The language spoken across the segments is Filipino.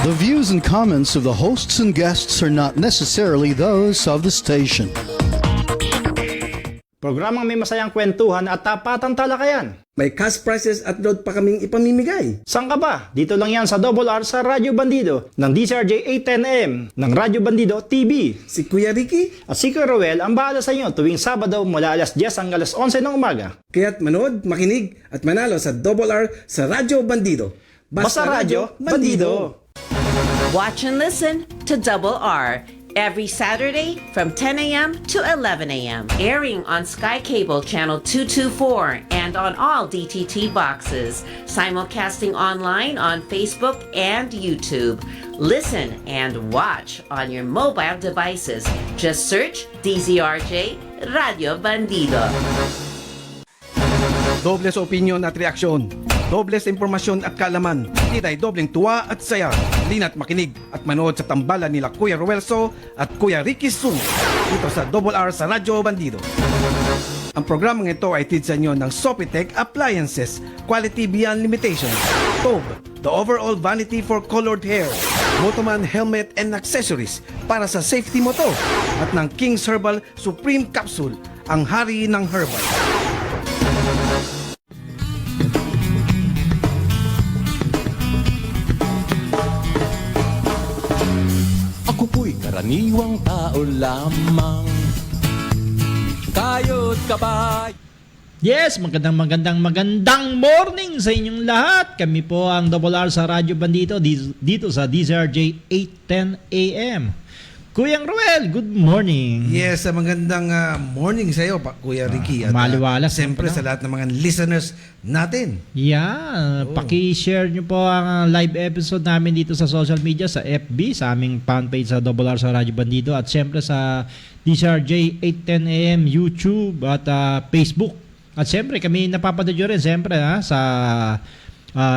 The views and comments of the hosts and guests are not necessarily those of the station. Programang may masayang kwentuhan at tapatang talakayan. May cash prizes at load pa kaming ipamimigay. Saan ka ba? Dito lang yan sa Double R sa Radyo Bandido ng DCRJ 810M ng Radyo Bandido TV. Si Kuya Ricky, At si Kuya Roel ang bahala sa inyo tuwing Sabado mula alas 10 hanggang alas 11 ng umaga. kaya't manood, makinig at manalo sa Double R sa Radyo Bandido. Basta Radyo Bandido. Watch and listen to Double R every Saturday from 10 a.m. to 11 a.m. Airing on Sky Cable Channel 224 and on all DTT boxes. Simulcasting online on Facebook and YouTube. Listen and watch on your mobile devices. Just search DZRJ Radio Bandido. Dobles opinion at reaksyon. Dobles impormasyon at kaalaman. Titay dobleng tuwa at saya. Lina't makinig at manood sa tambalan nila Kuya Ruelso at Kuya Ricky Su dito sa Double R sa Radyo Bandido. Ang programang ito ay tid sa inyo ng Sopitech Appliances, Quality Beyond Limitation, TOB, the overall vanity for colored hair, Motoman helmet and accessories para sa safety mo to, at ng King's Herbal Supreme Capsule, ang hari ng herbal. Ako po'y karaniwang tao lamang. Kayo't kabay. Yes, magandang morning sa inyong lahat. Kami po ang Double R sa Radyo Bandito dito sa DZRJ 810 AM. Kuyang Roel, good morning. Yes, magandang morning sa iyo, Kuya Ricky. At maliwalas siyempre naman sa lahat ng mga listeners natin. Yeah, paki-share nyo po ang live episode namin dito sa social media, sa FB, sa aming fanpage sa Double R sa Radyo Bandido, at siyempre sa DZRJ 810 AM YouTube at Facebook. At siyempre kami napapadadyo rin siyempre sa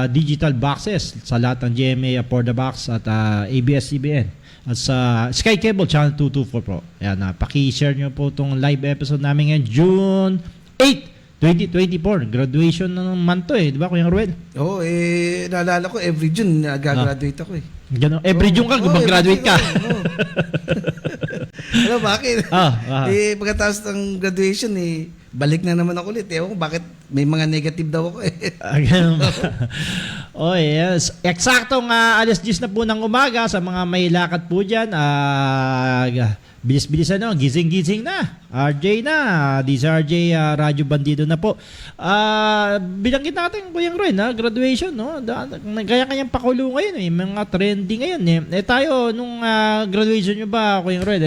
digital boxes sa lahat ng GMA For The Box at ABS-CBN. At sa Sky Cable Channel 224 po. Ayan, paki-share nyo po itong live episode namin ngayon, June 8, 2024. Graduation ng month to di ba, Kuya Ruel? Oo, naalala ko, every June gagraduate ako eh. Ganun. Every June ka, mag-graduate ka. Alam bakit? Pagkatapos ng graduation, balik na naman ako ulit. Ewan ko bakit may mga negative daw ako eh. Ganun ba? Oh yes. Eksaktong alas 10 na po ng umaga sa mga may lakad po dyan. Bilis-bilisan gising-gising na. RJ na. DZRJ Radyo Bandido na po. Bilanggit natin Kuya Roy graduation, no? Kaya-kayang pakulo ngayon mga trending ngayon tayo nung graduation nyo ba Kuya Roy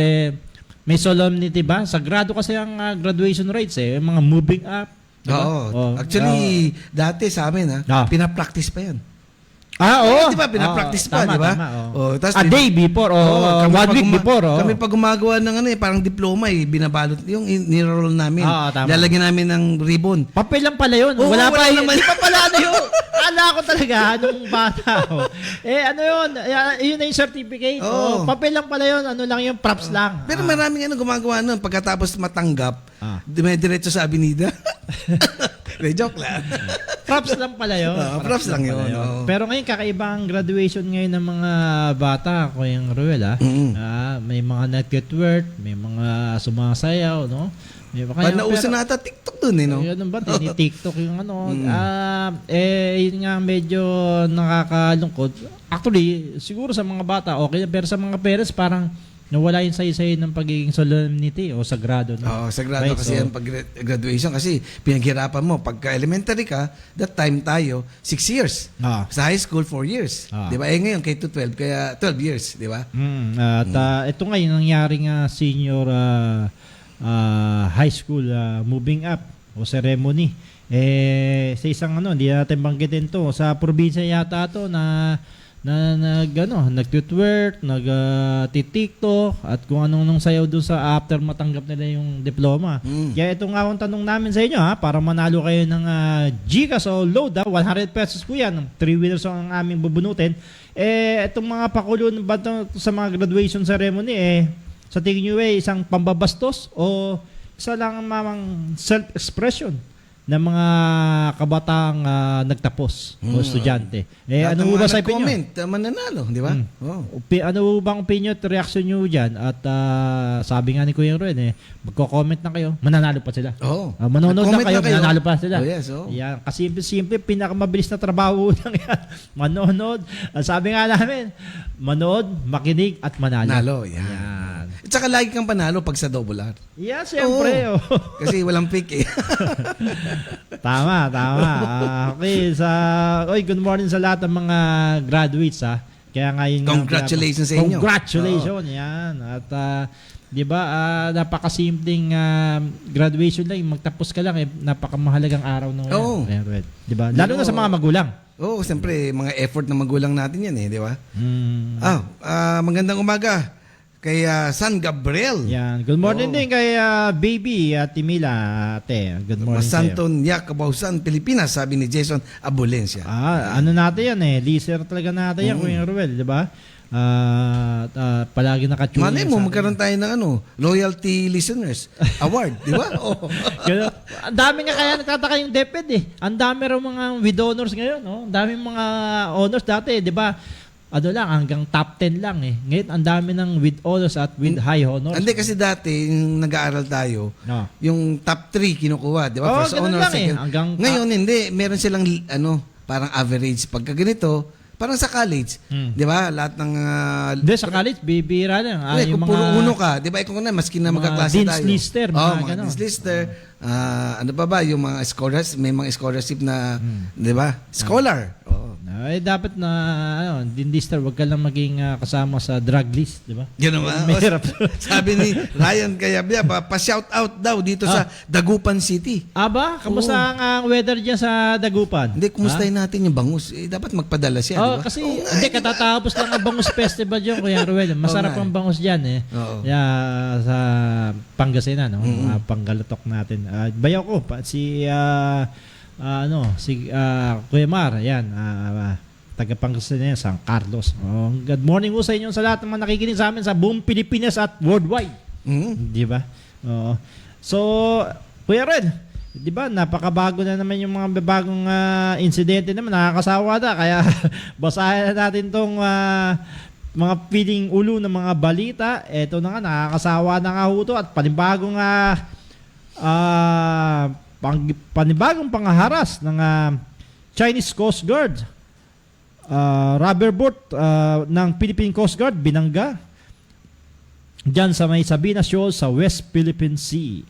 may solemnity ba? Sagrado kasi ang graduation rites mga moving up. Diba? Oo. Actually, dati sa amin pinapractice pa yan. Di ba? Pinapractice pa, di ba? A day before, 1 week before. Kami pag gumagawa ng parang diploma, binabalot yung niroroll namin. Lalagyan namin ng ribbon. Papel lang pala yun. Wala pa naman. Hindi pa pala yun. Ala ko talaga nung bata ko. Ano yun? Yun na yung certificate. Papel lang pala yun. Ano lang yung props lang. Pero maraming gumagawa nun. Pagkatapos matanggap, diretso sa Avenida. Joke lang. Props lang pala yun. Props lang yun. Pero ngayon, kakaibang graduation ngayon ng mga bata, Kuya Ruel, may mga nag-twerk, may mga sumasayaw, no? Nauso na ata TikTok dun, no? Yun ba? TikTok yung yun nga medyo nakakalungkot. Actually, siguro sa mga bata, okay. Pero sa mga parents, parang nawala yung saysay ng pagiging solemnity o sagrado. No? Sagrado right? Kasi yan pag-graduation kasi pinaghirapan mo. Pagka elementary ka, that time tayo, 6 years. Sa high school, 4 years. Di ba? Ngayon, K-12, kaya 12 years. Di ba? At ito ngayon, nangyaring senior high school moving up o ceremony. Sa isang hindi natin banggitin to. Sa probinsya yata to na nag-twerk, nag-TikTok at kung anong sayaw doon sa after matanggap nila yung diploma. Kaya ito nga ang tanong namin sa inyo para manalo kayo ng Gcash o load 100 pesos po yan. 3 winners ang aming bubunutin. Itong mga pakulo ba sa mga graduation ceremony sa tingin nyo isang pambabastos o isa lang mamang self-expression ng mga kabataang nagtapos o estudyante. Lahat Ano ng ba mga sa opinion? nag-comment, mananalo, di ba? Oh. Ano bang opinion at reaction nyo dyan? At sabi nga ni Kuya Ruel, magko-comment na kayo, mananalo pa sila. Oo. Manonood na Mag-comment kayo, mananalo pa sila. Oh, yes, oh. Yan, kasi simple, pinakamabilis na trabaho lang yan. Manonood. Sabi nga namin, manood, makinig at manalo. Nalo, yan. Yan. At saka lagi kang panalo pag sa double R. Yeah, siyempre. Oo. Oh. Kasi walang pick eh. Tama. Okay, good morning sa lahat ng mga graduates ha. Kaya ngayon Congratulations sa inyo. Congratulations, yan. At 'di ba, napakasimpleng graduation lang, magtapos ka lang napakamahalagang araw ng Oo. 'di ba? Lalo na sa mga magulang. Oo, siyempre, mga effort ng magulang natin yan di ba? Mm. Magandang umaga kay San Gabriel. Yan. Good morning Oo. din kay Baby at Timila, ate. Good morning sa'yo. Masanton Yak, Kabausan, Pilipinas, sabi ni Jason Abulencia. Ano natin yan listener talaga natin yan, Kuya Ruel, di ba? Palagi nakatune. Malay mo, magkaroon tayo ng loyalty listeners award, di ba? Oh. Ang dami nga kaya nagtataka yung DepEd Ang dami raw mga with honors ngayon, no? Ang dami mga honors dati, di ba? Hanggang top 10 lang Ngayon, ang dami ng with honors at with high honors. Hindi kasi dati, yung nag-aaral tayo, No. yung top 3 kinukuha, di ba? First ganun honor, lang second. Ngayon, hindi. Meron silang, parang average. Pagka ganito, parang sa college, di ba? Lahat ng... Hindi, sa college, bibira lang. kung puro uno ka, di ba? Ikaw na, maski na mga magkaklase Dean's tayo. Lister, mga mga ganon. Dean's Lister. Ano pa ba? Yung mga scholars, may mga scholarship na, di ba? Scholar. Oo. Dapat na, Dean Lister, wag ka lang maging kasama sa drug list, di ba? Yan naman. Mahirap. Sabi ni Ryan Kayabia, pa-shout out daw dito sa Dagupan City. Aba, kamusta ang weather dyan sa Dagupan? Hindi, kumustahin natin yung bangus. Dapat magpadala siya, di ba? Kasi katatapos lang ang Bangus Festival dyan, Kuya Ruel. Masarap ang bangus dyan Oo. Sa Pangasinan, Panggalatok natin. Bayaw ko, si Kuya Mar, yan, taga Pangasinan, San Carlos. Good morning po sa inyo sa lahat ng mga nakikinig sa amin sa buong Pilipinas at worldwide. Di ba? So, Kuya Red, di ba, napakabago na naman yung mga bagong insidente naman, nakakasawa na, kaya basahin na natin tong mga piling ulo ng mga balita. Eto na nga, nakakasawa na nga ho to, at panibagong panibagong pangaharas ng Chinese Coast Guard. Rubber boat ng Philippine Coast Guard binangga dyan sa may Sabina Shoal sa West Philippine Sea.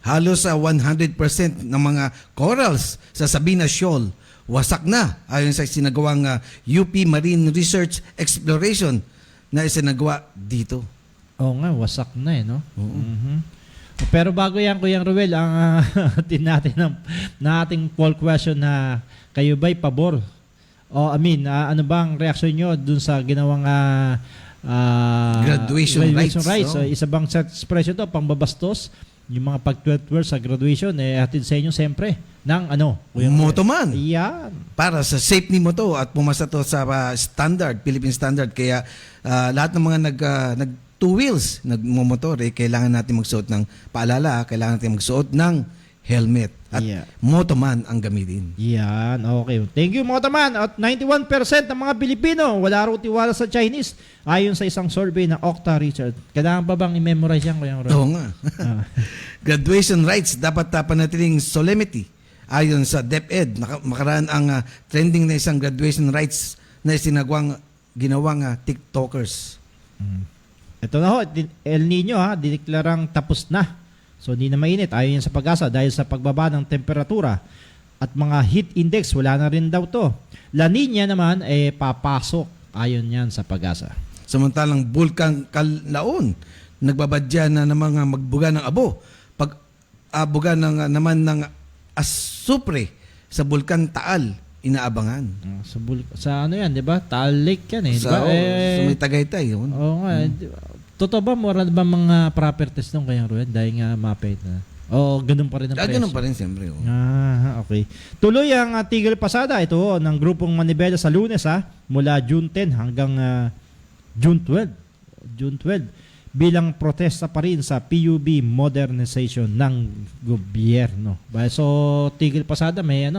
Halos 100% ng mga corals sa Sabina Shoal wasak na ayon sa sinagawang UP Marine Research Exploration na isinagawa dito. Oo nga, wasak na no? Pero bago yan, Kuya Ruel, ang natin na ating poll question na kayo ba'y pabor? Ano bang reaksyon nyo dun sa ginawang graduation rights. So, isa bang set expression to, pangbabastos? Yung mga pag-12 sa graduation, hatid sa inyo siyempre ng Motoman. Yan. Para sa safety mo to at pumasa to sa standard, Philippine standard. Kaya lahat ng mga nag two wheels, nagmumotor, kailangan natin magsuot ng paalala, kailangan natin magsuot ng helmet. At Motoman ang gamitin. Yan, okay. Thank you, Motoman. At 91% ng mga Pilipino wala raw tiwala sa Chinese ayon sa isang survey ng Okta Research. Kailangan ba bang i-memorize yan, Kuya Ron? Oo nga. Graduation rights dapat panatiling solemnity. Ayon sa DepEd, makaraan ang trending na isang graduation rights na ginawang TikTokers. Ito na ho, El Nino diniklarang tapos na. So hindi na mainit ayon sa Pag-asa dahil sa pagbaba ng temperatura at mga heat index, wala na rin daw to. La Nina naman papasok ayon yan sa Pag-asa. Samantalang Bulkan Kalaon, nagbabadya na ng mga magbuga ng abo. Pag-abuga naman ng asupre sa Bulkan Taal, inaabangan. Sa ano yan, di ba? Taal Lake yan di ba? Sa may Tagaytay yun. Oo nga. Totoo ba, moral ba mga properties nung kayang Ruel? Dahil nga mapait na. Ganun pa rin ang presyo. Ganun pa rin, siyempre. Okay. Tuloy ang Tigil Pasada. Ito ng grupong Manibela sa Lunes mula June 10 hanggang June 12. bilang protesta pa rin sa PUB modernization ng gobyerno. So, tigil pasada may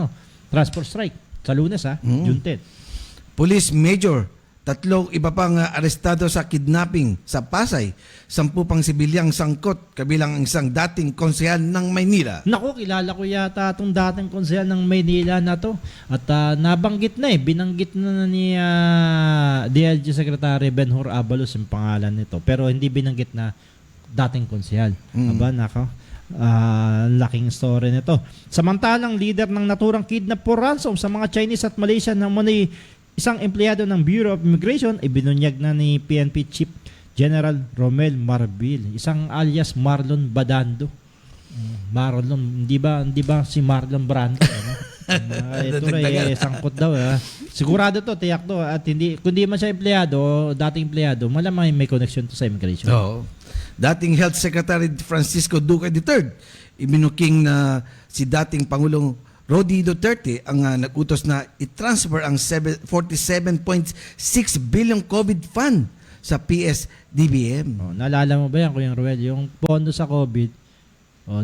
transport strike sa Lunes June 10. Police Major, 3 iba pang arestado sa kidnapping sa Pasay, 10 pang sibilyang sangkot kabilang ang isang dating konsehal ng Maynila. Naku, kilala ko yata itong dating konsehal ng Maynila na to. At nabanggit na binanggit na ni DLG Secretary Benhur Abalos yung pangalan nito. Pero hindi binanggit na dating konsehal. Aba, nako. Laking story nito. Samantalang leader ng naturang kidnap for ransom sa mga Chinese at Malaysian na muna isang empleyado ng Bureau of Immigration ay binunyag na ni PNP Chief General Romel Marbil, isang alias Marlon Badando. Marlon, hindi ba si Marlon Brando? Ito rin, sangkot daw. Sigurado to, tiyak to. At kundi man siya empleyado, dating empleyado, malamang may connection to sa immigration. Oo. Dating Health Secretary Francisco Duque III, ibinuking na si dating Pangulong Rodi Duterte ang nag-utos na i-transfer ang 47.6 billion COVID fund sa PSDBM. Naalala mo ba yan, Kuya Ruel? Yung pondo sa COVID,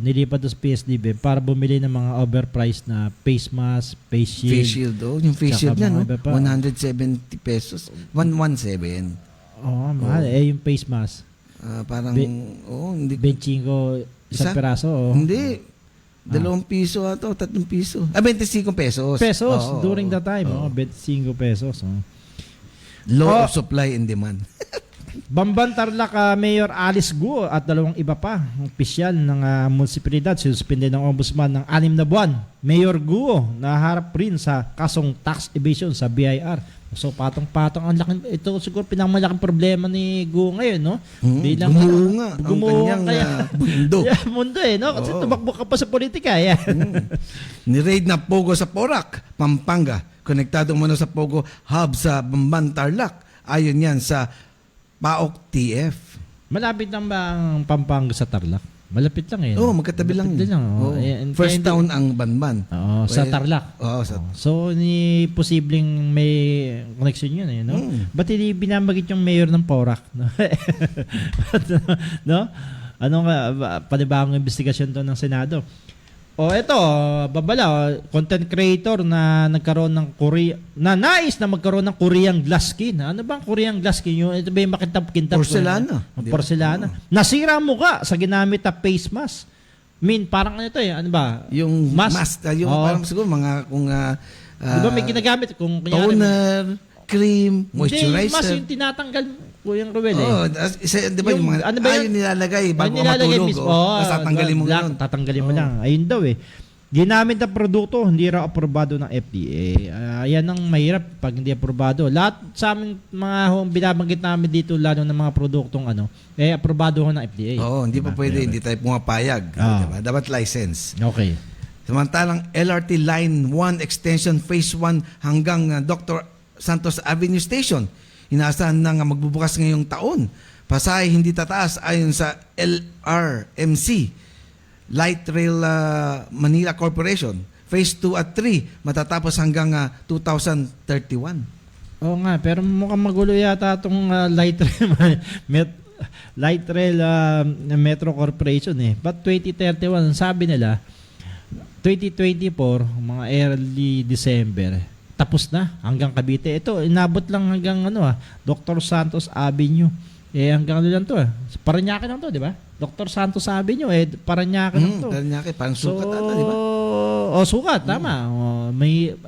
nilipat sa PSDBM para bumili ng mga overpriced na face mask, face shield. Face shield, yung face shield niya, mga iba pa. 170 pesos. 117. Oo, mahal. Yung face mask. Parang, hindi. 25 isang peraso. Hindi. 2 piso ato, 3 piso. 25 pesos. Pesos during that time. 25 pesos. Law of supply and demand. Bamban Tarlac Mayor Alice Guo at 2 iba pa ang opisyal ng munisipalidad sinuspinde ng ombudsman ng 6 na buwan. Mayor Guo naharap rin sa kasong tax evasion sa BIR. So patong-patong ang laking, ito siguro pinakamalaking problema ni Guo ngayon, no? Bilang gumuho ang kanyang mundo. Mundo no? Kasi tumakbo ka pa sa politika. Ni-raid na Pogo sa Porac, Pampanga. Konektado muna sa Pogo Hub sa Bamban Tarlac. Ayon yan sa PAOK TF. Malapit lang ba ang Pampanga sa Tarlac? Malapit lang magkatabi lang yun. First Kaya town ang Banban. Sa Tarlac. So, posibleng may connection yun no? Ba't hindi binamagit yung mayor ng Porac? No? Anong panibagong investigasyon to ng Senado? Ito, babala, content creator na nagkaroon ng nais na magkaroon ng Korean glass skin. Ano bang Korean glass skin? Ito ba yung makintap-kintap? Porcelana. Porcelana. Nasira mo ka sa ginamit na face mask. Parang ano ito ano ba? Yung mask. Parang siguro mga kung di ba may ginagamit? Kung toner, cream, moisturizer. Hindi, mask yung tinatanggal Kuyang Ruel di ba yung mga yung nilalagay bago ka matulog. Tatanggalin mo lang. Tatanggalin mo lang. Ayun daw Ginamit na produkto, hindi raw aprobado ng FDA. Yan ang mahirap pag hindi aprobado. Lahat sa aming mga binabanggit namin dito, lalo ng mga produktong aprobado ho ng FDA. Hindi pa pwede, hindi tayo pumapayag. Diba? Dapat license. Okay. Samantalang LRT Line 1 Extension Phase 1 hanggang Dr. Santos Avenue Station. Inaasahan na nga magbubukas ngayong taon. Pasay hindi tataas ayon sa LRMC, Light Rail Manila Corporation. Phase 2 at 3 matatapos hanggang 2031. Oo nga, pero mukhang magulo yata itong Light Rail Metro Corporation But 2031, sabi nila, 2024, mga early December, tapos na hanggang Cavite. Ito, inabot lang hanggang Dr. Santos Avenue. Hanggang lang to. Parañaque lang to, di ba? Dr. Santos Avenue, Parañaque lang to. Parañaque, parang sukat di ba? Sukat, tama.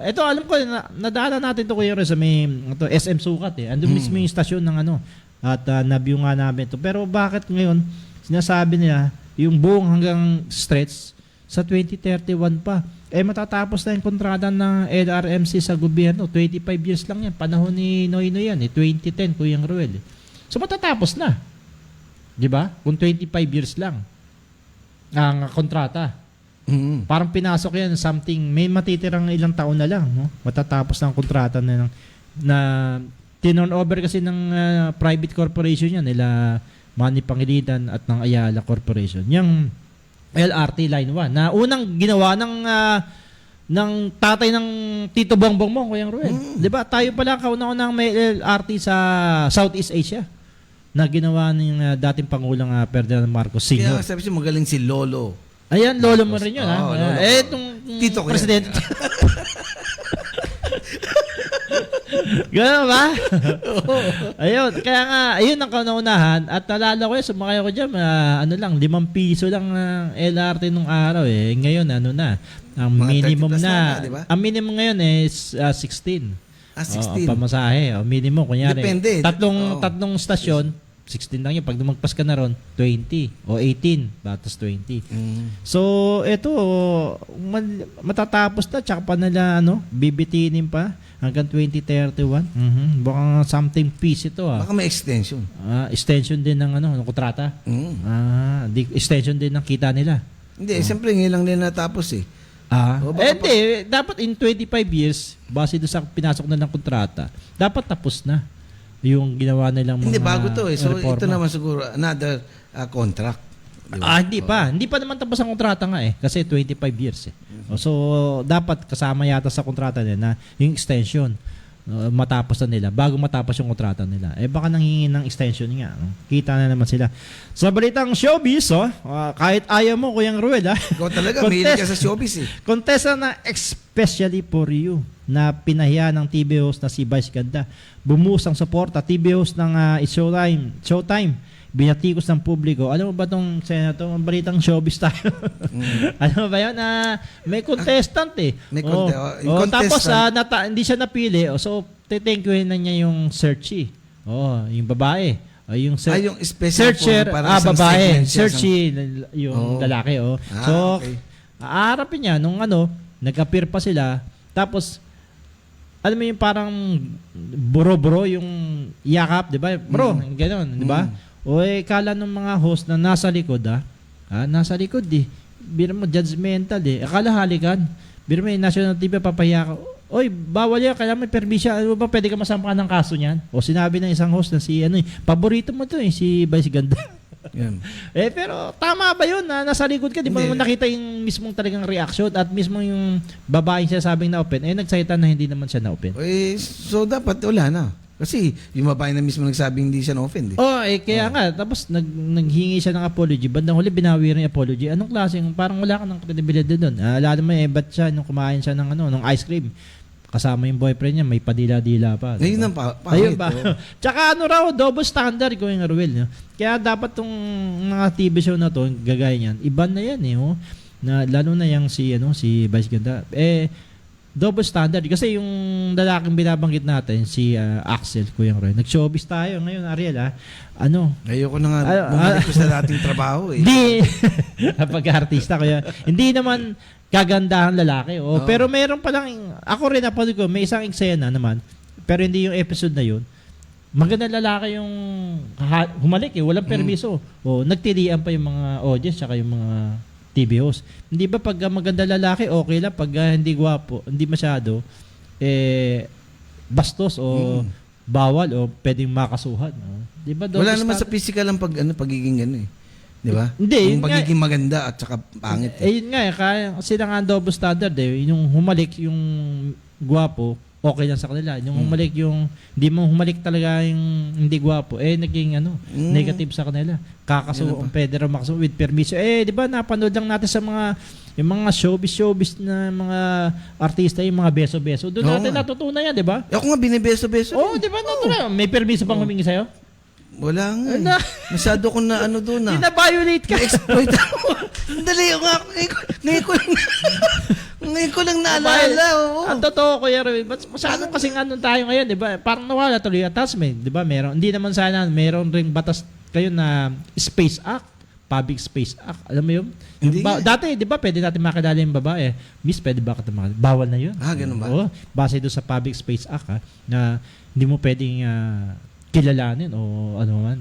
Ito, alam ko, nadaanan natin to kuya sa may SM Sukat Andun mismo yung istasyon ng at nabiyong nga namin to. Pero bakit ngayon, sinasabi nila, yung buong hanggang stretch, sa 2031 pa. Matatapos na yung kontrata ng LRMC sa gobyerno. 25 years lang yan. Panahon ni Noynoy yan. 2010, Kuyang Ruel. So matatapos na. Di ba? Kung 25 years lang ang kontrata. Parang pinasok yan something, may matitirang ilang taon na lang. No? Matatapos na ang kontrata na tinon over kasi ng private corporation yan. Nila Manny Pangilinan at ng Ayala Corporation. Yung LRT Line 1 na unang ginawa ng tatay ng Tito Bongbong mo, Kuyang Ruel. 'Di ba? Tayo pala kauna-unang may LRT sa Southeast Asia. na ginawa ng dating Pangulong Ferdinand Marcos Kaya Sr. sabi siya magaling si Lolo. Ayan, lolo mo rin yun. Oo, lolo. Itong Tito ko yan. presidente. Gano'n ba? Ayun, kaya nga, ayun ang kauna-unahan. At nalala ko yun, sumakay ako dyan, ano lang, 5 piso lang ang LRT nung araw eh. Ngayon, ano na, ang Mga 30 minimum plus na, na, di ba? ang minimum ngayon is 16. 16. Pamasahe. Minimum, kunyari. Depende. Tatlong stasyon, 16 lang yun. Pag dumagpas ka na ron, 20 o 18, batas 20. So, ito, matatapos na, tsaka pa nila, bibitinin pa hanggang 2031. Baka something piece ito, Baka may extension. extension din ng, ng kontrata. Extension din ng kita nila. Hindi, siyempre ngayon lang din natapos eh. Hindi, dapat in 25 years, base doon sa pinasok na ng kontrata, dapat tapos na yung ginawa nilang mga Hindi, bago to eh. So, reforma. ito naman siguro another contract. Di ba? Hindi pa. Hindi pa naman tapos ang kontrata nga eh. Kasi 25 years eh. So, dapat kasama yata sa kontrata nila na yung extension matapos na nila. Bago matapos yung kontrata nila. Baka nanghingi ng extension nga. Kita na naman sila. Sa balitang showbiz, kahit ayaw mo, Kuyang Ruel, Ikaw talaga, mahilig ka sa showbiz eh. Contestant na especially for you na pinahiya ng TV host na si Vice Ganda. Bumuhos ang suporta. TV host ng Showtime. Binatikos ng publiko. Alam mo ba itong senator? Ang balitang showbiz tayo. Alam mo ba yun? May contestant eh. May contestant. Tapos hindi siya napili. So, thank you na niya yung searchy. Yung babae. Yung yung special searcher, para isang babae. segment siya Searchy, yung lalaki. So, okay. aarapin niya nung nag-appear pa sila. Tapos, alam mo yung parang bro yung yakap, di ba? Bro, gano'n, di ba? Kala ng mga host na nasa likod, nasa likod biro mo, judgmental akala halikan. Biro mo, national TV, papahiya ka. Oy, bawal yan, kaya may permisya. Ano ba, pwede ka masampa ng kaso niyan? O sinabi ng isang host na paborito mo to si Vice Ganda. Yan. Pero tama ba yun na nasa likod ka? Di ba mo nakita yung mismong talagang reaction at mismo yung babaeng siya sabing na-open? Nagsalita na hindi naman siya na-open. So dapat wala na. Kasi yung babae na mismo nagsabing hindi siya na-offend kaya nga. Tapos naghingi siya ng apology. Bandang huli, binawi rin yung apology. Anong klaseng? Parang wala ka ng credibility doon. Lalo mo ba't siya nung kumain siya ng ice cream? Kasama yung boyfriend niya, may padila-dila pa. Ngayon ang Ayun ba? Tsaka raw, double standard ko yung Ruel. Kaya dapat tong mga TV show na to, gagaya niyan, iba na yan na, lalo na yung si Vice Ganda. Double standard. Kasi yung lalaking binabanggit natin, si Axel, Kuyang Ruel. Nag-showbiz tayo ngayon, Ariel. Ayoko na nga bumalik ko sa dating trabaho eh. Hindi. Pag-artista kaya hindi naman kagandahan lalaki. Pero meron pa lang, ako rin napanood ko, may isang eksena naman, pero hindi yung episode na yun. Maganda lalaki yung humalik walang permiso. Nagtilian pa yung mga audience tsaka yung mga TV host. Hindi ba pag maganda lalaki, okay lang. Pag hindi gwapo, hindi masyado, bastos o bawal o pwedeng makasuhan. Di ba? Wala naman sa physical ang pagiging Di ba? Hindi. Yung pagiging maganda at saka pangit. Yun nga kasi na nga double standard yung humalik yung gwapo, okay lang sa kanila. Yung humalik hindi mo humalik talaga yung hindi gwapo, naging negative sa kanila. Kakasuhan, pwede rin makasuhan with permission. Di ba napanood lang natin sa yung mga showbiz na mga artista, yung mga beso-beso. Doon natin natutunan yan, di ba? Ako nga binibeso-beso. Di ba natutunan? May permiso bang humingi sa'yo? Wala nga. Masyado ko na doon na. Bina-violate ka. Na-exploit ako. Dali ako nga. Ngayon ko lang naalala. Ang totoo, Kuya Ruel, masyado kasing tayo ngayon, di ba? Parang nawala tuloy attachment, di ba? Hindi naman sana, meron ring batas kayo na Space Act, Public Space Act. Alam mo yun? Dati, di ba, pwede natin makilala yung babae. Miss, pwede ba kita makilala? Bawal na yun. Ganun ba? Base doon sa Public Space Act, na hindi mo pwedeng kilalanin o ano man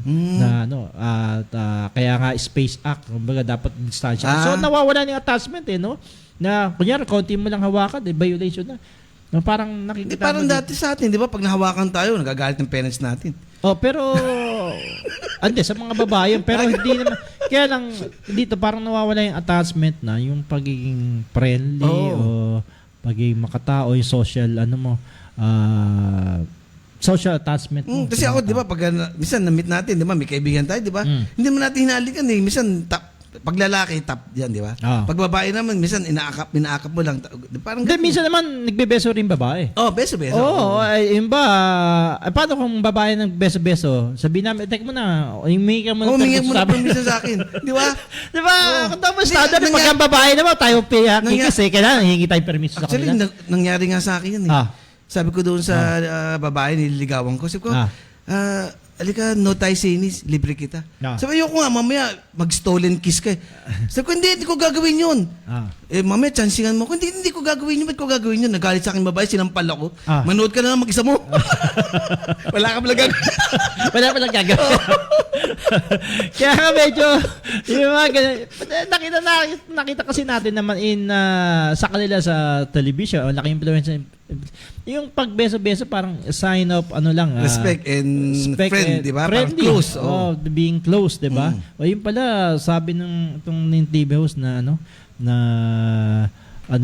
kaya nga Space Act kumbaga dapat distansya. So nawawala yung attachment na kunyari konti mo lang hawakan violation na. Parang nakikita parang dati sa atin, di ba, pag nahawakan tayo nagagalit ng parents natin. Pero sa mga babae pero hindi naman kaya lang dito parang nawawala yung attachment na yung pagiging friendly o pagiging makatao yung social social attachment. Kasi ako, di ba, pag minsan na-meet natin, di ba, may kaibigan tayo, di ba? Hindi mo natin hinalikan eh. Minsan, pag lalaki, top yan, di ba? Pag babae naman, minsan, inaakap mo lang. Parang Hindi, minsan naman, nagbebeso rin babae. beso-beso. Oo, yun ba, paano kung babae ng beso-beso? Sabihin namin, tek mo na, humingi ka mo ng Humingi mo na sabi. permission sa akin. Di ba? Di ba? Kung tapos Hindi, standard, pag nangyari- ang babae naman, tayo kikis eh, kailangan hingi tayo permission sa Actually, kanila. nangyari nga sa akin yan eh. Sabi ko doon sa babae, nililigawan ko. Sabi ko, alika, no tayo sinis, libre kita. Sabi ko nga, mamaya, mag-stolen kiss ka eh. Sabi ko, hindi ko gagawin yun. Mamaya, chancingan mo. Hindi ko gagawin yun. Ba't ko gagawin yun? Nagalit sa akin babae, sinampal ako. Manood ka na lang mag-isa mo. Wala ka pala gagawin. Wala pa lang gagawin. Kaya nga medyo, yung mga ganun, nakita kasi natin naman sa kanila sa television, laki influence. Yung pagbeso-beso parang sign of ano lang. Respect and friend, di ba? Parang Friendly. close. Being close, di ba? O yun pala, sabi itong TV host na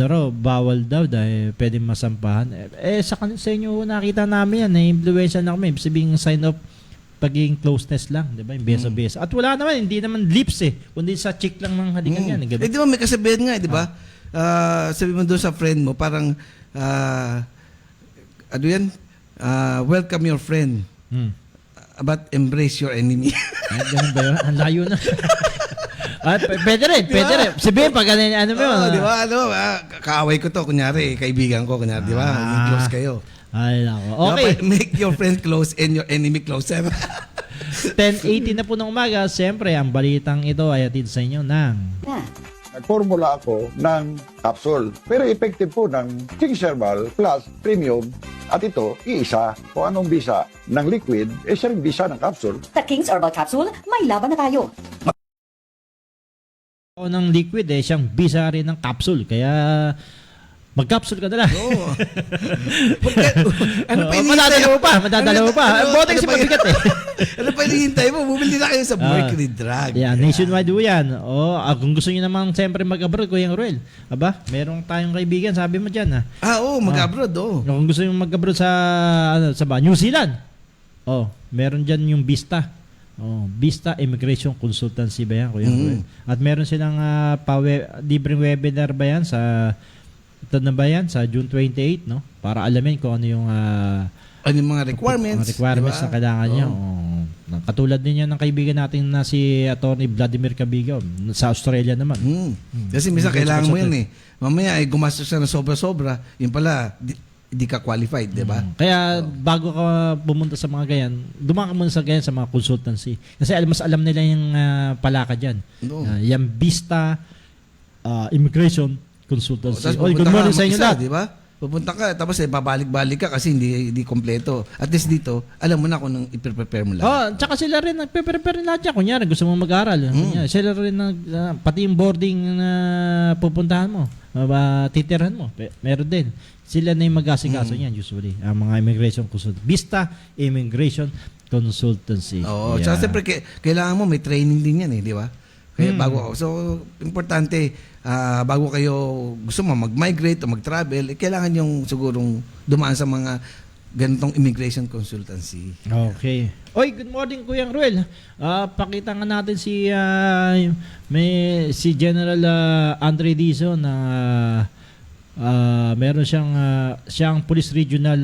raw, bawal daw dahil pwedeng masampahan. Sa inyo nakita namin yan, na-influensya na kami. Sabihin sign of pagiging closeness lang, di ba? Yung beso-beso. At wala naman, hindi naman lips eh. Kundi sa cheek lang ng halikan yan. Di ba may kasabihan nga, di ba? Sabi mo doon sa friend mo, parang, ano yan? Welcome your friend. But embrace your enemy. Ganun ba yun? Ang layo na. Pwede rin. Sabihin pag ano mo yun. Di ba? Kaaway ko to, kunyari, kaibigan ko, kunyari, di ba? Close kayo. Ay, nako. Okay. Make your friend close and your enemy closer. 10:18 na po ng umaga. Siyempre, ang balitang ito ay atid sa inyo ng... Nagformula ako ng capsule. Pero effective po ng King's Herbal Plus Premium. At ito, iisa. Kung anong bisa ng liquid, siya rin bisa ng capsule. Sa King's Herbal Capsule, may laban na tayo. O ng liquid siyang bisa rin ng capsule. Kaya mag-capsule ka na lang. Oo. Ano pa hinihintay? Madadalaw pa. Bote kasi mabigat eh. Ano pa hinihintay mo? Bumili na kayo sa Mercury Drug. Yeah, nationwide po yan. Kung gusto nyo naman siyempre mag-abroad, Kuya Ruel. Aba, meron tayong kaibigan, sabi mo dyan ha. Mag-abroad, Kung gusto nyo mag-abroad sa New Zealand. Meron dyan yung Vista. Vista Immigration Consultancy ba yan, Kuya Ruel? At meron silang libreng webinar ba yan ito na ba yan? Sa June 28, no? Para alamin kung ano yung ano yung mga requirements. Requirements diba? na kailangan niya. Katulad din yan ng kaibigan natin na si Attorney Vladimir Cabigo sa Australia naman. Kasi minsan kailangan mo yan eh. Mamaya ay gumastos ka na sobra-sobra. Yung pala, di ka qualified, di ba? Kaya bago ka pumunta sa mga ganyan, dumaan ka muna sa ganyan sa mga consultancy. Kasi mas alam nila yung palaka dyan. Yung Vista Immigration Consultancy. Good morning sa inyo lahat. Di ba? Pupunta ka, tapos babalik-balik ka kasi hindi kompleto. At least dito, alam mo na kung nang i-prepare mo lahat. Tsaka sila rin nagpe-prepare lahat yan. Kunyari, gusto mo mag-aral. Kunyari, sila rin pati yung boarding na pupuntahan mo, titirhan mo. Meron din. Sila na yung mag-asikaso niyan usually. Ang mga immigration consultant. Vista Immigration Consultancy. Tsaka siyempre, kailangan mo may training din yan eh, di ba? Kaya importante, bago kayo gusto mo mag-migrate o mag-travel, kailangan yung sigurong dumaan sa mga ganitong immigration consultancy. Okay. Good morning Kuya Ruel. Pakita nga natin si General Andre Dizon na meron siyang Police Regional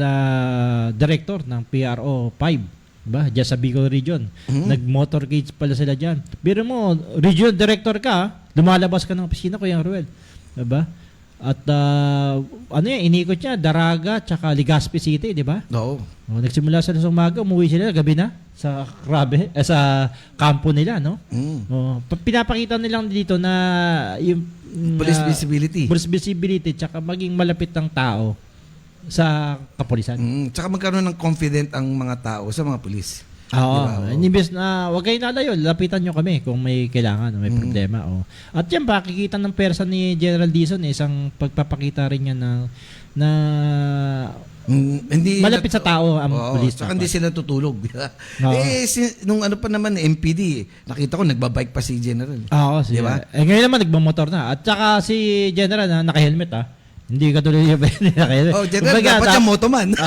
Director ng PRO 5. Diba? Diyan sa Bicol Region. Nag-motorcade pala sila dyan. Pero mo, regional director ka, lumalabas ka ng opisina, Kuya Ruel. Diba? At inikot niya, Daraga, tsaka Legazpi City, di ba? Nagsimula sila sa umaga, umuwi sila, gabi na, sa sa kampo nila, no? Pinapakita nilang dito na yung police visibility. Police visibility, tsaka maging malapit ng tao sa kapulisan. Tsaka magkaroon ng confident ang mga tao sa mga pulis. Imbes na wag kayo nalayo, lapitan nyo kami kung may kailangan, may problema. At yan, pakikita ng persa ni General Dizon, isang pagpapakita rin niya na hindi malapit sa tao ang pulis. Tsaka hindi sila tutulog. Nung ano pa naman, MPD, nakita ko nagbabike pa si General. Diba? Ngayon naman nagmamotor na. At saka si General naka-helmet Hindi ka tuloy yung Oh, General, dapat yung Motoman.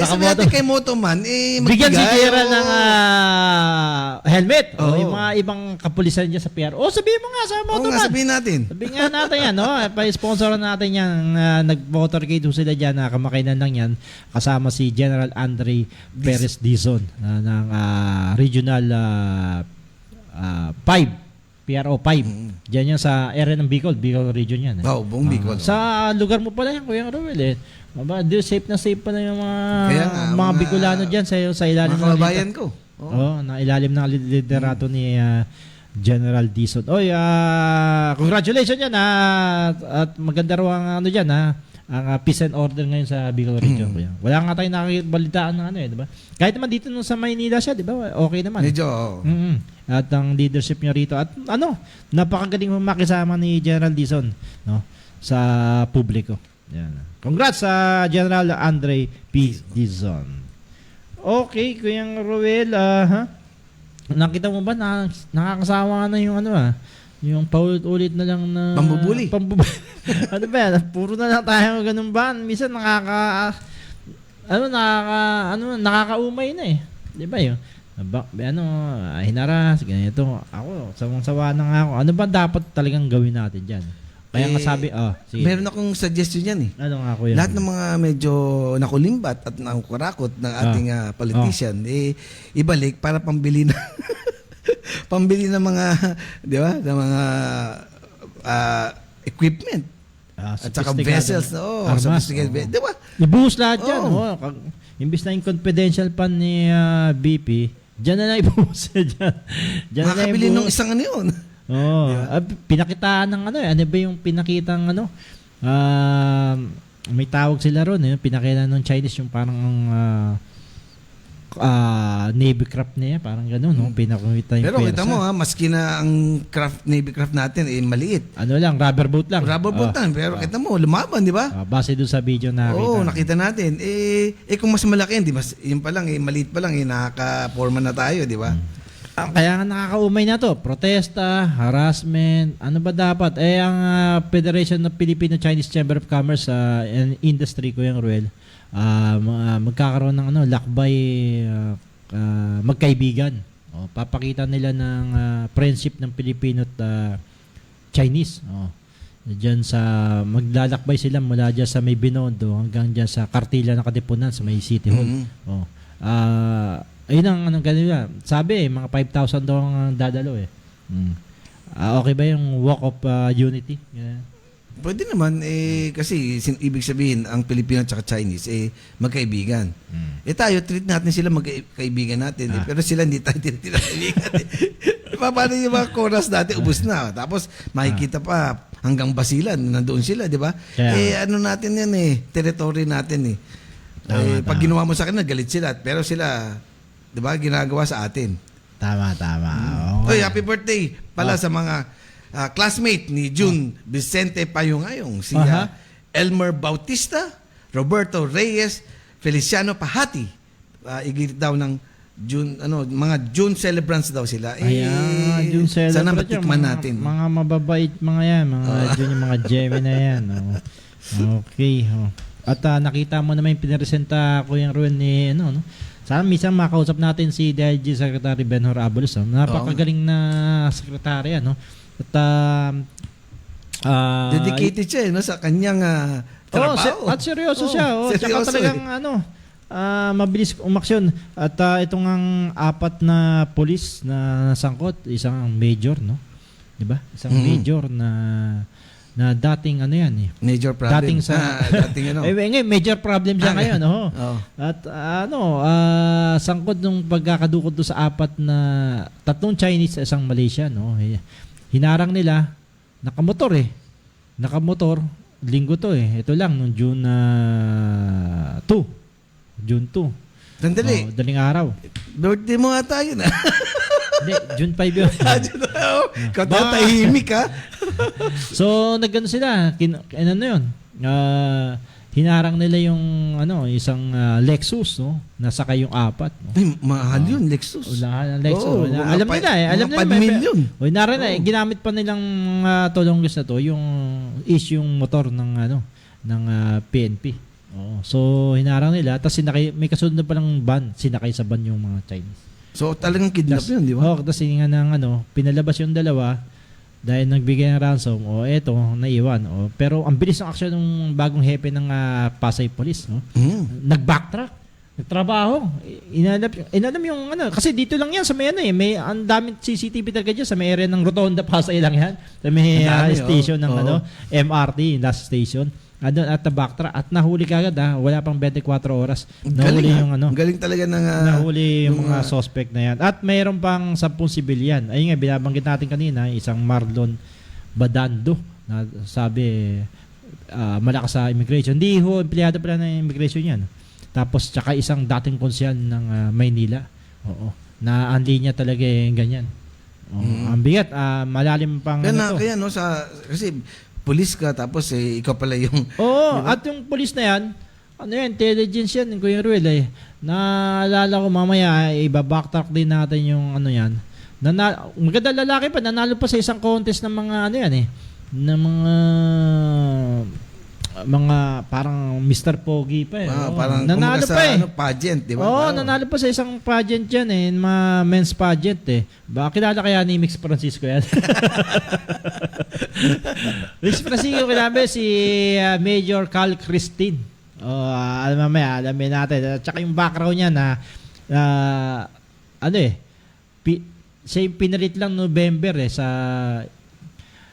Sabi natin kay Motoman, bigyan si magbigay, General oo. ng helmet. Oo. Yung mga ibang kapulisan dyan sa PR. Sabihin mo nga sa Oo Motoman. nga, sabihin natin. Sabihin nga natin yan, no? Pa-sponsor natin yan. Nag-motorcade ho sila dyan na kamakainan lang yan. Kasama si General Andre Perez Dizon ng Regional 5. PRO 5. Diyan yan sa area ng Bicol region yan. Oo, buong Bicol. Sa lugar mo pala yan, Kuya Roel eh. Safe na safe pa na yung Kaya nga, mga Bicolano dyan sa ilalim Mga kababayan ko. na ilalim ng liderato ni General Dizon. Congratulations yan at maganda raw ang dyan ang peace and order ngayon sa Bicol region. Kuya. Wala nga tayong nakikibalitaan ng di ba? Kahit naman dito nung sa Maynila siya, di ba? Okay naman. Medyo, At ang leadership niya rito at napakagaling makisama ni General Dizon, no, sa publiko. Yan. Congrats sa General Andre P. Dizon. Okay, Kuya Roel, nakita mo ba na nakakasawa na yung yung paulit-ulit na lang na Pambubuli. Ano ba yan? Puro na lang tayo ganun ba? Minsan nakakaumay na eh. Di ba yun? Hinaras, ganito. Ako, sawang-sawa na nga ako. Ano ba dapat talagang gawin natin dyan? Kaya nga sabi, sige. Meron akong suggestion yan eh. Ano nga, Kuya? Lahat ng mga medyo nakulimbat at nakukurakot ng ating politician, ibalik para pambili na pambili ng mga, di ba, ng mga equipment. At saka vessels, sophisticated, di ba? Ibuhos lahat dyan. Imbis na yung confidential pan ni BP, dyan na lang ibuhos dyan. Makakabili ng isang yun. Pinakitaan ng ano ba yung pinakitang may tawag sila ron, pinakita ng Chinese yung parang Navy craft niya, parang gano'n, no? Pinakita yung pero kita mo maski na ang Navy craft natin maliit. Rubber boat lang. Rubber boat lang, pero kita mo, lumaban, di ba? Base doon sa video na nakita natin. Kung mas malaki, di ba? Yun pa lang, maliit pa lang, nakaka-forma na tayo, di ba? Kaya nga nakakaumay na to. Protesta, harassment, ano ba dapat? Ang Federation of Filipino-Chinese Chamber of Commerce and Industry, Kuya Ruel, magkakaroon ng lakbay magkaibigan. Papakita nila ng friendship ng Pilipino at Chinese. Diyan sa maglalakbay sila mula diyan sa may Binondo hanggang diyan sa Kartila ng Katipunan sa may City Hall. Ayun ang kanila. Sabi mga 5,000 daw ang dadalo okay ba yung walk of unity? Yeah. Pwede naman kasi ibig sabihin ang Pilipino at Chinese magkaibigan. Tayo treat natin sila magkaibigan natin pero sila hindi tayo tinataibigan. Paano yung mga chorus natin ubos na tapos makikita pa hanggang Basilan nandoon sila, di ba? Natin yan territory natin pag ginawa mo sa kanila galit sila pero sila, di ba, ginagawa sa atin. Tama. Okay. Happy birthday pala sa mga classmate ni June Vicente Payungayong, si Elmer Bautista, Roberto Reyes, Feliciano Pahati. Igit daw ng June, mga June celebrants daw sila. June celebrants. Sana matikman natin. Mga mababait mga yan, June, yung mga Gemini na yan. Okay. At nakita mo naman yung pinaresenta ko yung ruin ni sana minsan makausap natin si DILG Secretary Benhur Abulos. Napakagaling na sekretary, At dedicated siya sa kanyang trabaho. At seryoso siya. Tsaka talagang mabilis umaksyon. At itong ang 4 na pulis na sangkot, isang major, no? 'Di ba? Isang major na dating major problem. Dating ngayon major problem siya ngayon, At sangkot nung pagkakadukot do sa 4 na 3 Chinese isang Malaysian, hinarang nila nakamotor linggo to ito lang nung June 2. Sandali. Daling araw. Birthday mo ata yun. Hindi, June 5 yun. Katatahimik So nagano sila yun. hinarang nila yung isang Lexus, no? Nasakay yung 4, no? Ay, mahal yun, Lexus. Wala ng Lexus. Oo, Alam mga nila eh. Alam mga nila. 5 million. Nara na ginamit pa nilang tulonggis na to yung yung motor ng ng PNP. Oo. So hinarang nila tapos may kasunod na palang ban, sinakay sa ban yung mga Chinese. So talagang kidnap yun, di ba? Oo, tapos nga ng pinalabas yung dalawa dahil nagbigay ng ransom. Eto, naiwan. Pero ang bilis ng aksyon ng bagong hepe ng Pasay Police, no? Nag-backtrack. Nagtrabaho. Inanam yung kasi dito lang yan sa may may ang daming CCTV talaga dyan sa may area ng Rotonda, Pasay lang yan. Sa may station ng MRT, last station. Doon at backtrack at nahuli kagad wala pang 24 oras. Nahuli yung Galing talaga ng nahuli yung mga suspect na yan. At mayroon pang 10 civilian. Ayun nga binabanggit natin kanina, isang Marlon Badando na sabi malakas sa immigration. Hindi empleyado pala ng immigration yan. Tapos tsaka isang dating konsyal ng Maynila. Oo. Na ang linya talaga ganyan. Ang bigat, malalim pang kaya kasi pulis ka tapos ikaw pala yung at yung pulis na yan, intelligence yan, Kuya Ruel naalala ko mamaya iba-backtrack din natin yung yan. Maganda lalaki pa, nanalo pa sa isang contest ng mga ng mga parang Mr. Pogi pa parang nanalo sa pa pageant, di ba? Nanalo pa sa isang pageant yan men's pageant Baka kilala kaya ni Mix Francisco yan? Mix Francisco kilala si Major Cal Christine. Mamaya alamin natin. At saka yung background niya siya yung pinalit lang November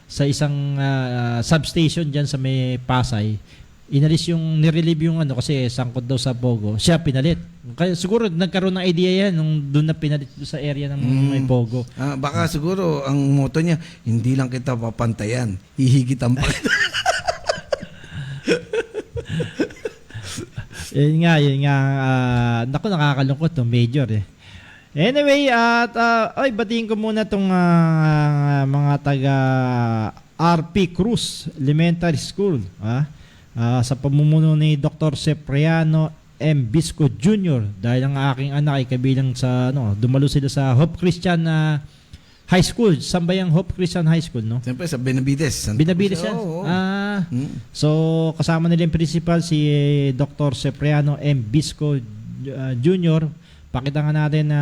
sa isang substation dyan sa may Pasay. Inalis yung nirelieve yung kasi sangkot daw sa Pogo. Siya pinalit. Kaya siguro nagkaroon ng idea yan nung doon na pinalit sa area ng may Pogo. Baka siguro ang motto niya, hindi lang kita papantayan, hihigitan pa kita. Yun nga. Naku, nakakalungkot to, Major Anyway, batiin ko muna tong mga taga RP Cruz Elementary School. Sa pamumuno ni Dr. Cipriano M. Bisco Jr. Dahil ang aking anak ay kabilang sa dumalo sila sa Hope Christian High School, Sambayang Hope Christian High School, no? Siyempre sa Benavides. Benavides yan? So kasama nila yung principal si Dr. Cipriano M. Bisco Jr. Pakita nga natin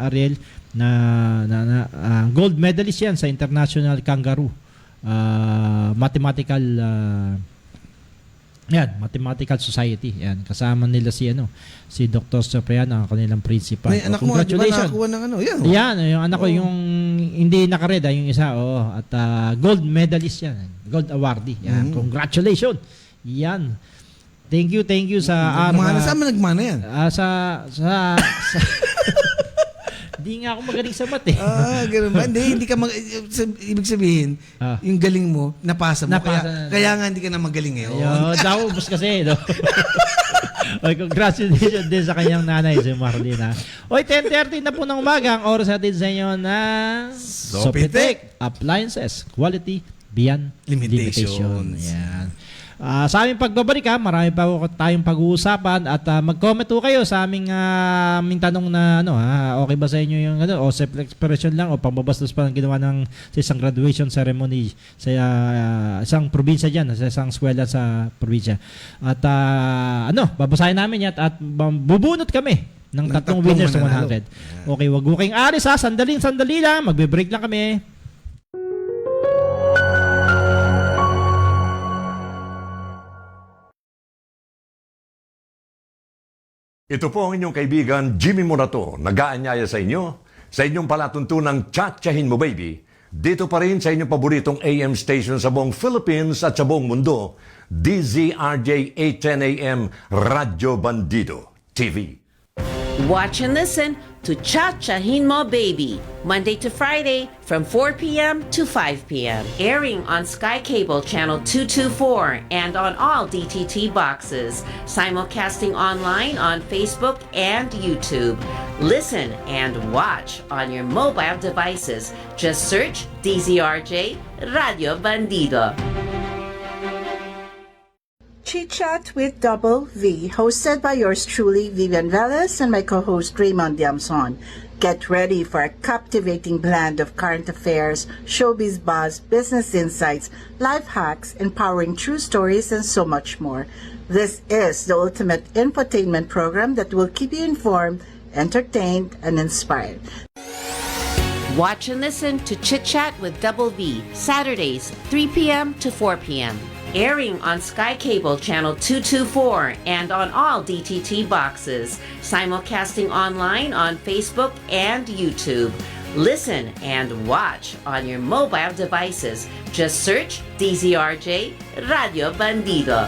Ariel na gold medalist yan sa International Kangaroo Mathematical Mathematical Society. Yan, kasama nila si Dr. Cipriano, ang kanilang principal. Anak mo, congratulations. Nakakuha ng Yan, yung anak ko yung hindi nakareda, yung isa, at gold medalist yan. Gold awardee. Yan, congratulations. Yan. Thank you sa saan mo nagmana yan? Sa Hindi nga ako magaling sa math Ganun ba? Hindi ka ibig sabihin, yung galing mo, napasa mo. Kaya nga hindi ka na magaling ngayon. Daubos kasi, no? Congratulations din sa kanyang nanay, si Marlene. 10:30 na po ng umaga, ang oras natin sa inyo na Sopitek Appliances, quality beyond limitation. Yan. Sa aming pagbabalik marami pa tayong pag-uusapan at mag-comment po kayo sa aming tanong na okay ba sa inyo yung o self-expression lang o pambabastos pa ng ginawa sa isang graduation ceremony sa isang probinsya dyan, sa isang eskwela sa probinsya. At babasahin namin yan at bubunot kami ng tatlong winners sa 100. Okay, wag mo kayong alis sandali lang, magbe-break lang kami. Ito po ang inyong kaibigan Jimmy Morato, nag-aanyaya sa inyo sa inyong palatuntunang Tsa-Tsahin Mo Baby. Dito pa rin sa inyong paboritong AM station sa buong Philippines at sa buong mundo, DZRJ 810 AM Radyo Bandido TV. Watch and listen to Cha-Chahin Mo Baby, Monday to Friday from 4 p.m. to 5 p.m. Airing on Sky Cable Channel 224 and on all DTT boxes. Simulcasting online on Facebook and YouTube. Listen and watch on your mobile devices. Just search DZRJ Radio Bandido. Chit Chat with Double V, hosted by yours truly, Vivian Velez, and my co-host Raymond Diamson. Get ready for a captivating blend of current affairs, showbiz buzz, business insights, life hacks, empowering true stories, and so much more. This is the ultimate infotainment program that will keep you informed, entertained, and inspired. Watch and listen to Chit Chat with Double V, Saturdays, 3 p.m. to 4 p.m. Airing on Sky Cable Channel 224 and on all DTT boxes. Simulcasting online on Facebook and YouTube. Listen and watch on your mobile devices. Just search DZRJ Radio Bandido.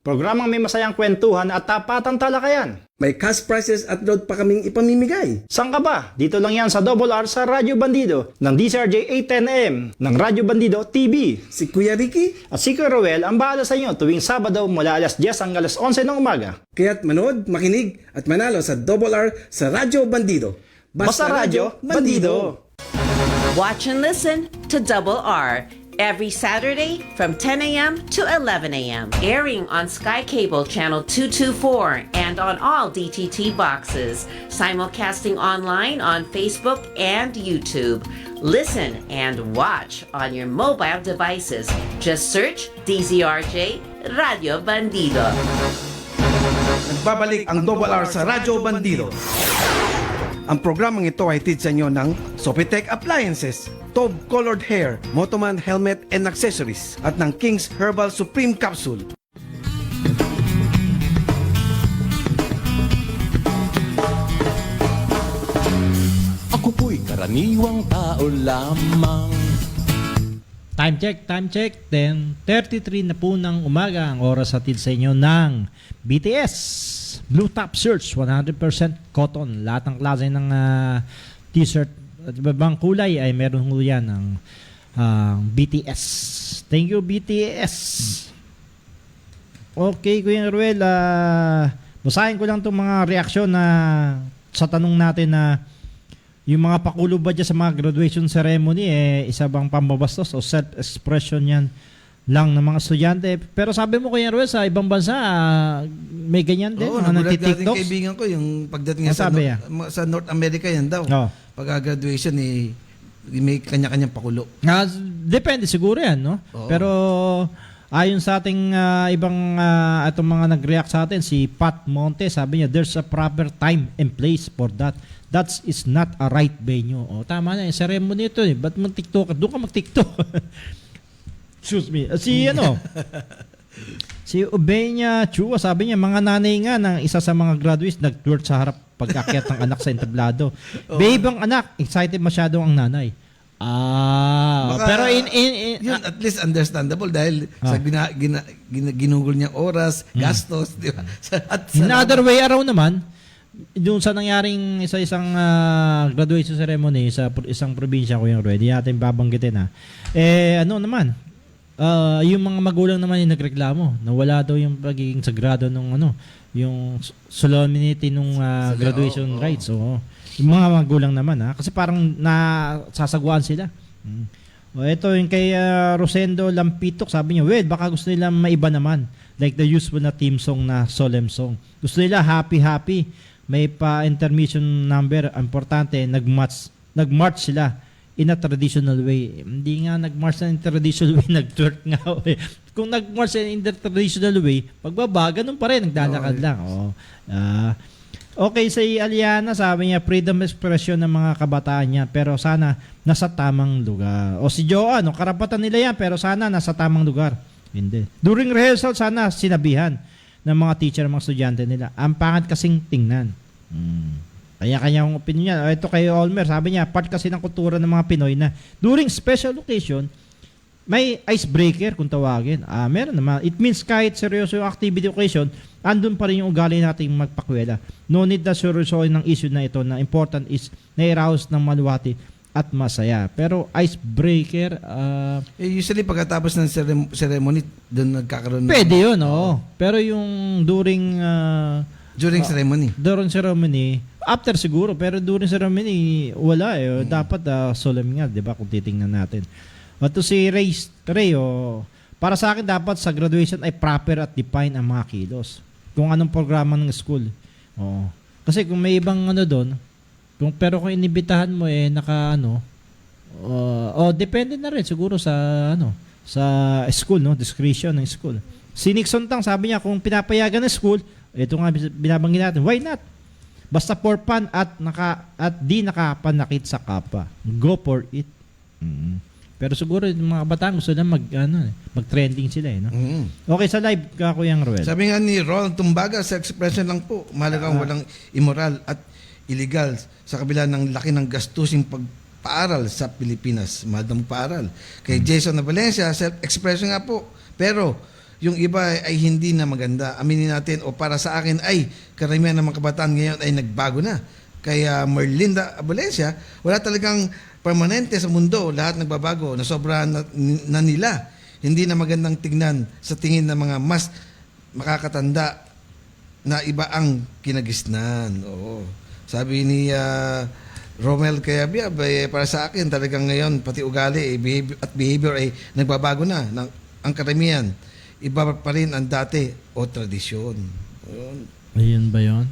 Programang may masayang kwentuhan at tapatang talakayan. May cash prizes at load pa kaming ipamimigay. Saan ka ba? Dito lang yan sa Double R sa Radyo Bandido ng DCRJ 810M ng Radyo Bandido TV. Si Kuya Ricky, At si Kuya Roel ang bahala sa inyo tuwing Sabado mula alas 10 hanggang alas 11 ng umaga. kaya't manood, makinig at manalo sa Double R sa Radyo Bandido. Basta Radyo Bandido. Watch and listen to Double R every Saturday from 10 a.m. to 11 a.m. Airing on Sky Cable Channel 224 and on all DTT boxes. Simulcasting online on Facebook and YouTube. Listen and watch on your mobile devices. Just search DZRJ Radio Bandido. Nagbabalik ang Double R sa Radyo Bandido. Ang programang ito ay hatid sa inyo ng Sopitech Appliances, Tob Colored Hair, Motoman Helmet and Accessories at ng King's Herbal Supreme Capsule. Ako po'y karaniwang tao lamang. Time check, 10:33 na po ng umaga ang oras hatid sa inyo ng BTS. Blue Top Shirts, 100% cotton. Lahat ng klase ng t-shirt at ibang kulay ay meron ho yan ng BTS. Thank you, BTS. Okay, Kuya Ruel, basahin ko lang itong mga reaksyon na sa tanong natin na yung mga pakulo ba dyan sa mga graduation ceremony, isa bang pambabastos o self-expression yan lang ng mga estudyante. Pero sabi mo, Kuya Ruel, sa ibang bansa, may ganyan din. Oo, mga nagulat natin nagtitiktoks. kaibigan ko yung pagdating Ano sa, sabi niya? sa North America yan daw. Oh. Pag-graduation, may kanya-kanyang pakulo. Depende siguro yan, no? Oo. Pero ayon sa ating ibang itong mga nag-react sa atin, si Pat Monte, sabi niya, there's a proper time and place for that. That is not a right venue. O, tama na, yung ceremony ito eh. Ba't mag-tiktok? Doon ka mag-tiktok. Excuse me. Si Ubenya Chua, sabi niya, mga nanay nga ng isa sa mga graduates nag-twerk sa harap pag-akyat ng anak sa entablado. Babe ang anak, excited masyado ang nanay. Baka, Pero yun, at least understandable dahil sa ginugol niyang oras, gastos, di ba? In other way around naman, doon sa nangyaring isang graduation ceremony sa isang probinsya ko yung ready natin babanggitin na. Ano naman, yung mga magulang naman yung nagreklamo na wala daw yung pagiging sagrado nung yung solemnity nung graduation rites. Oo. Yung mga magulang naman kasi parang nasasagwaan sila. Ito yung kay Rosendo Lampitok, sabi niya, well, baka gusto nila maiba naman. Like the usual na team song na solemn song. Gusto nila happy. May pa-intermission number. Importante, nag-march sila in a traditional way. Hindi nga nag-march in traditional way, nag-twerk nga. Kung nag-march in the traditional way, pagbaba, ganun pa rin, naglalakad lang. Okay, sa Aliana, sabi niya, freedom expression ng mga kabataan niya, pero sana nasa tamang lugar. O si Joanne, karapatan nila yan, pero sana nasa tamang lugar. Hindi. During rehearsal, sana sinabihan ng mga teacher, mga estudyante nila. Ang pangit kasing tingnan. Kanya-kanyang opinion niya. Ito kay Olmer, sabi niya, part kasi ng kultura ng mga Pinoy na during special occasion, may icebreaker kung tawagin. Meron naman. It means kahit seryoso yung activity occasion, andun pa rin yung ugali nating magpakwela. No need na seryosoin ng issue na ito na important is na-arouse ng maluwati at masaya. Pero icebreaker, usually pagkatapos ng ceremony, doon nagkakaroon pwede yun, oo. Pero yung during ceremony, after siguro, pero during ceremony, wala Dapat solemn nga, di ba, kung titingnan natin. At to si Ray, para sa akin dapat sa graduation ay proper at define ang mga kilos. Kung anong programa ng school. Oo. Kasi kung may ibang ano doon, pero kung inibitahan mo depende na rin siguro sa sa school, no, discretion ng school. Si Nixon Tang sabi niya kung pinapayagan ng school, ito nga binabanggit natin, why not? Basta for fun at di nakapanakit sa kapwa. Go for it. Pero siguro yung mga kabataan gusto na mag-trending sila no. Okay, sa live ka Kuya Ruel. Sabi nga ni Ronald Tumbaga, sa expression lang po, mahalagang walang immoral at illegal sa kabila ng laki ng gastusing pagpaaral sa Pilipinas. Mahal na magpaaral. Kay Jason na Valencia, self-expression nga po. Pero yung iba ay hindi na maganda. Aminin natin, o para sa akin ay karamihan ng mga kabataan ngayon ay nagbago na. Kaya Merlinda Valencia, wala talagang permanente sa mundo. Lahat nagbabago. Nasobrahan na nila. Hindi na magandang tingnan sa tingin ng mga mas makakatanda na iba ang kinagisnan. Oo. Sabi ni Romel Kayabia, para sa akin talagang ngayon pati ugali behavior ay nagbabago na. Ang karamihan, iba pa rin ang dati o tradisyon. Ayun ba yun?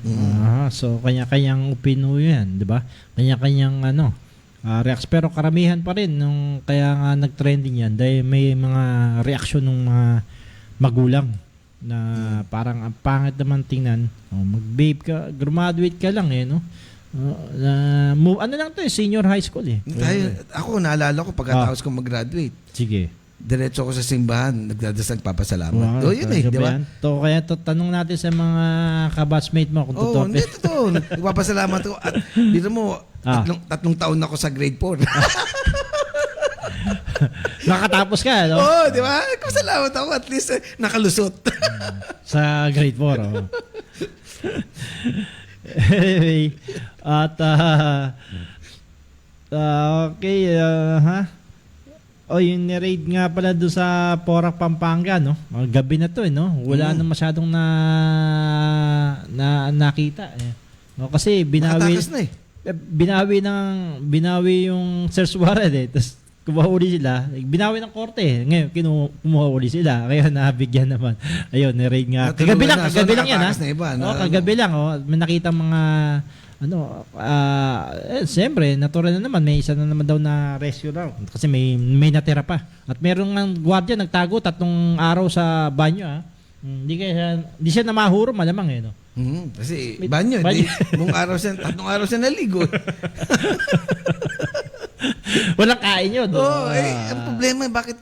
So kanya-kanyang opinion yan, di ba? Kanya-kanyang reacts. Pero karamihan pa rin nung kaya nga nag-trending yan dahil may mga reaksyon ng mga magulang na parang ang pangit naman tingnan. Mag-babe ka, graduate ka lang no? Ano lang to senior high school Ako, naalala ko pagkatapos ko mag-graduate. Sige. Diretso ko sa simbahan, nagdadasal, nagpapasalamat. Yun di ba? Kaya tanong natin sa mga kabatchmate mo kung totoo. Hindi totoo. Nagpapasalamat ko. At dito mo, tatlong taon na ako sa grade 4. Nakatapos ka, no? Oo, di ba? Nagpapasalamat ako. At least nakalusot. Sa grade 4, Anyway, at okay, yung ni-raid nga pala doon sa Porac, Pampanga, no? Gabi na to, no? Wala na masyadong nakita. Kasi binawi yung search warrant Tapos kumuha uli sila. Binawi ng korte. Ngayon, kumuha uli sila. Kaya nabigyan naman. Ayun, ni-raid nga. Kagabi lang yan, ha? Kagabi lang, may nakita mga siyempre, natural na naman. May isa na naman daw na rescue raw. Kasi may natira pa. At merong gwardiya nagtago 3 araw sa banyo, ha? Hindi siya na mahuro, malamang, no? Kasi banyo. Buong araw siya, 3 araw siya naligo. Walang kain yun. Ang problema, bakit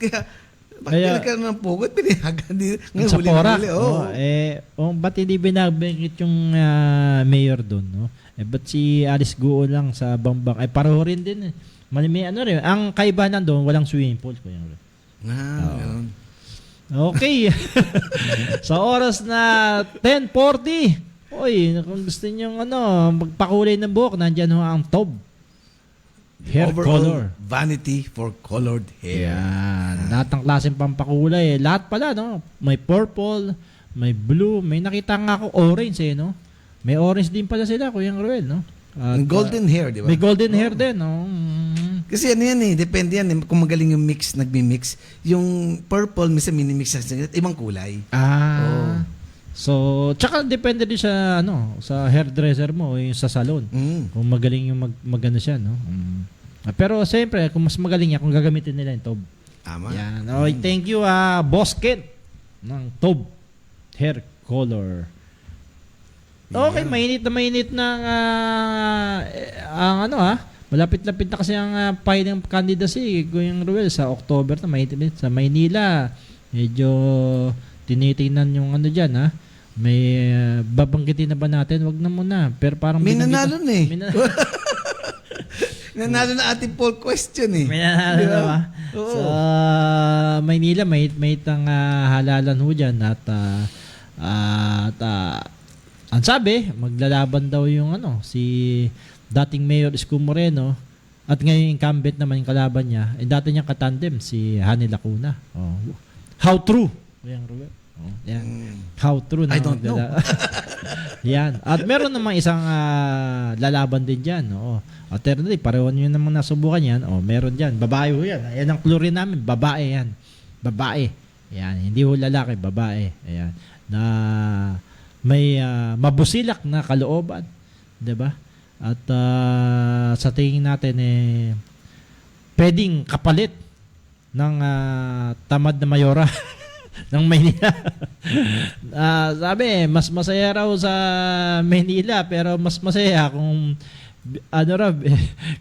nagkaroon ng pugot? Pinahagan sa Porac. Ba't hindi binabangkit yung mayor doon, no? Ba't si Alice Guo lang sa Bambang? Pareho rin din. May ang kaibahan doon, walang swimming pool. Okay. Sa oras na 10:40, kung gusto nyo magpakulay ng buhok, nandyan ang Tob hair overall color. Vanity for colored hair. Yan. Lahat ng klaseng pampakulay. Lahat pala, no? May purple, may blue, may nakita nga ako orange, no? May orange din pala sila, Kuya Ruel, no? At, golden hair, di ba? May golden hair din, no? Kasi depende yan. Kung magaling yung mix, nagmi-mix. Yung purple, minsan minimix sa ibang kulay. So, tsaka depende din sa sa hairdresser mo, yung sa salon. Kung magaling yung magano siya, no? Pero siyempre, kung mas magaling yan, kung gagamitin nila yung Tob. Tama. Yan. Okay, thank you, Boss Kent ng Tob hair color. Okay, mainit na ang malapit-lapit na kasi ang filing candidacy, Kuya Ruel, sa October na mainit sa Maynila. Medyo tinitingnan yung dyan, ha? May babanggitin na ba natin? Wag na muna. Pero parang may nanalo na nanalo na ating poll question May nanalo na ba? Sa Maynila, may itang halalan ho dyan at ang sabi, maglalaban daw yung si dating Mayor Isko Moreno at ngayon incumbent naman yung kalaban niya. Dati niyang katandem si Hani Lacuna. How true? Yan. How true na I don't know. Yan. At meron namang isang lalaban din dyan. Alternative, pareho nyo namang nasubukan yan. Meron dyan. Babae ho yan. Yan ang clue rin namin. Babae yan. Babae. Ayan, hindi ho lalaki, babae. Ayan, na may mabusilak na kalooban, 'di ba? At sa tingin natin pwedeng kapalit ng tamad na mayora ng Maynila. Sabi, mas masaya raw sa Maynila, pero mas masaya kung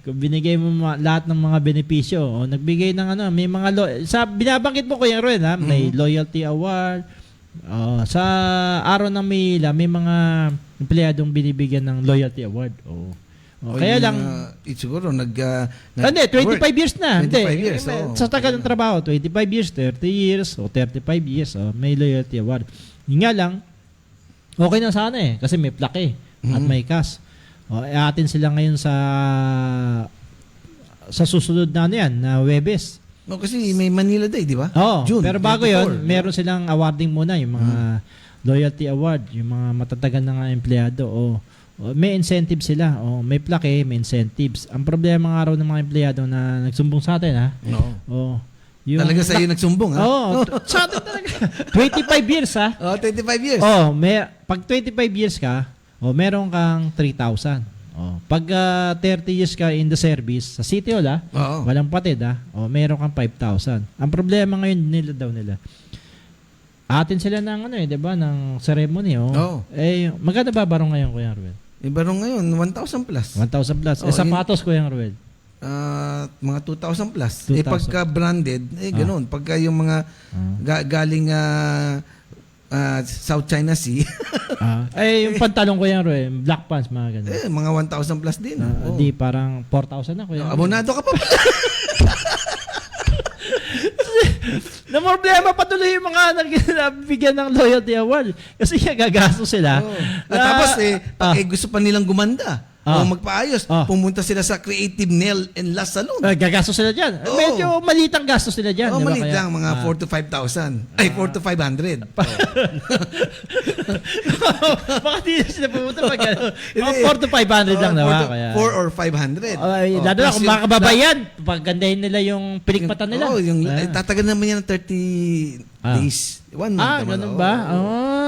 kung binigay mo lahat ng mga benepisyo o nagbigay ng may mga sa binabanggit mo Kuya Ruel, may loyalty award. Sa araw ng Maynila may mga empleyadong binibigyan ng loyalty award. Kaya lang siguro hindi, 25 years na. 25 years. Sa tagal ng trabaho, 25 years, 30 years, o 35 years, may loyalty award. Yun nga lang, okay na sana kasi may plaque at may cash. Atin sila ngayon sa susunod na na Webes. No, kasi may Manila Day, di ba? June. Pero bago 24, yun, meron silang awarding muna, yung mga loyalty award, yung mga matatagan na empleyado. May incentive sila. May plaque, may incentives. Ang problema ng araw ng mga empleyado na nagsumbong sa atin, yung talaga sa'yo nagsumbong, ha? Sa atin talaga. 25 years, ha? 25 years. Pag 25 years ka, meron kang 3,000. Pag 30 years ka in the service, sa City Hall, walang patid, meron kang 5,000. Ang problema ngayon nila, atin sila ng di ba, ng ceremony, magkano ba barong ngayon, Kuya Ruel? Barong ngayon, 1,000 plus. 1,000 plus. Sapatos, Kuya Ruel? Mga 2,000 plus. 2,000. Pagka branded, ganun. Pagka yung mga galing South China Sea. Yung pantalon, Kuya Ruel, black pants, mga ganun. Mga 1,000 plus din. Di, parang 4,000 na, Kuya Ruel. Abonado ka pa. Na problema patuloy yung mga nabigyan ng loyalty award kasi gagasto sila. Tapos gusto pa nilang gumanda o magpaayos, pumunta sila sa Creative Nail and Lash Salon. Gagasto sila dyan. Medyo malitang gasto sila dyan. Malit lang, mga 4 to 5,000. 4 to 500. Baka di sila pumunta pag 4 to 500 lang naman. 4 or 500. Lalo na kung makababayan, paggandahin nila yung pilikpatan nila. Tatagal naman yan ng 30 days. 1 month naman. Ganun ba?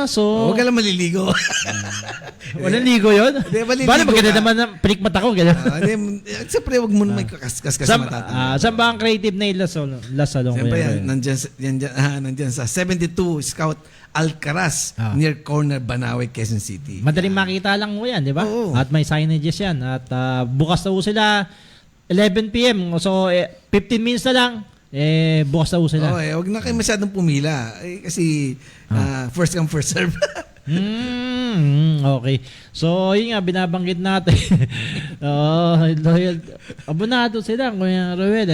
So huwag ka lang maliligo. Walang ligo yun? Bala maganda naman ng pilikmata ko. Siyempre, huwag mo naman kakaskas kasi mata. Saan ba ang Creative Nail Lash Salon? Siyempre, nandyan sa 72 Scout Alcaraz near corner Banawe, Quezon City. Madaling makita lang mo yan, di ba? At may signages yan. At bukas na sila 11 p.m. So 15 minutes na lang. Bukas na sila. Huwag na kayo masyadong pumila. Kasi first come, first serve. Okay. So, yun nga, binabanggit natin. Loyal. Abonado sila, Kuya Ruel.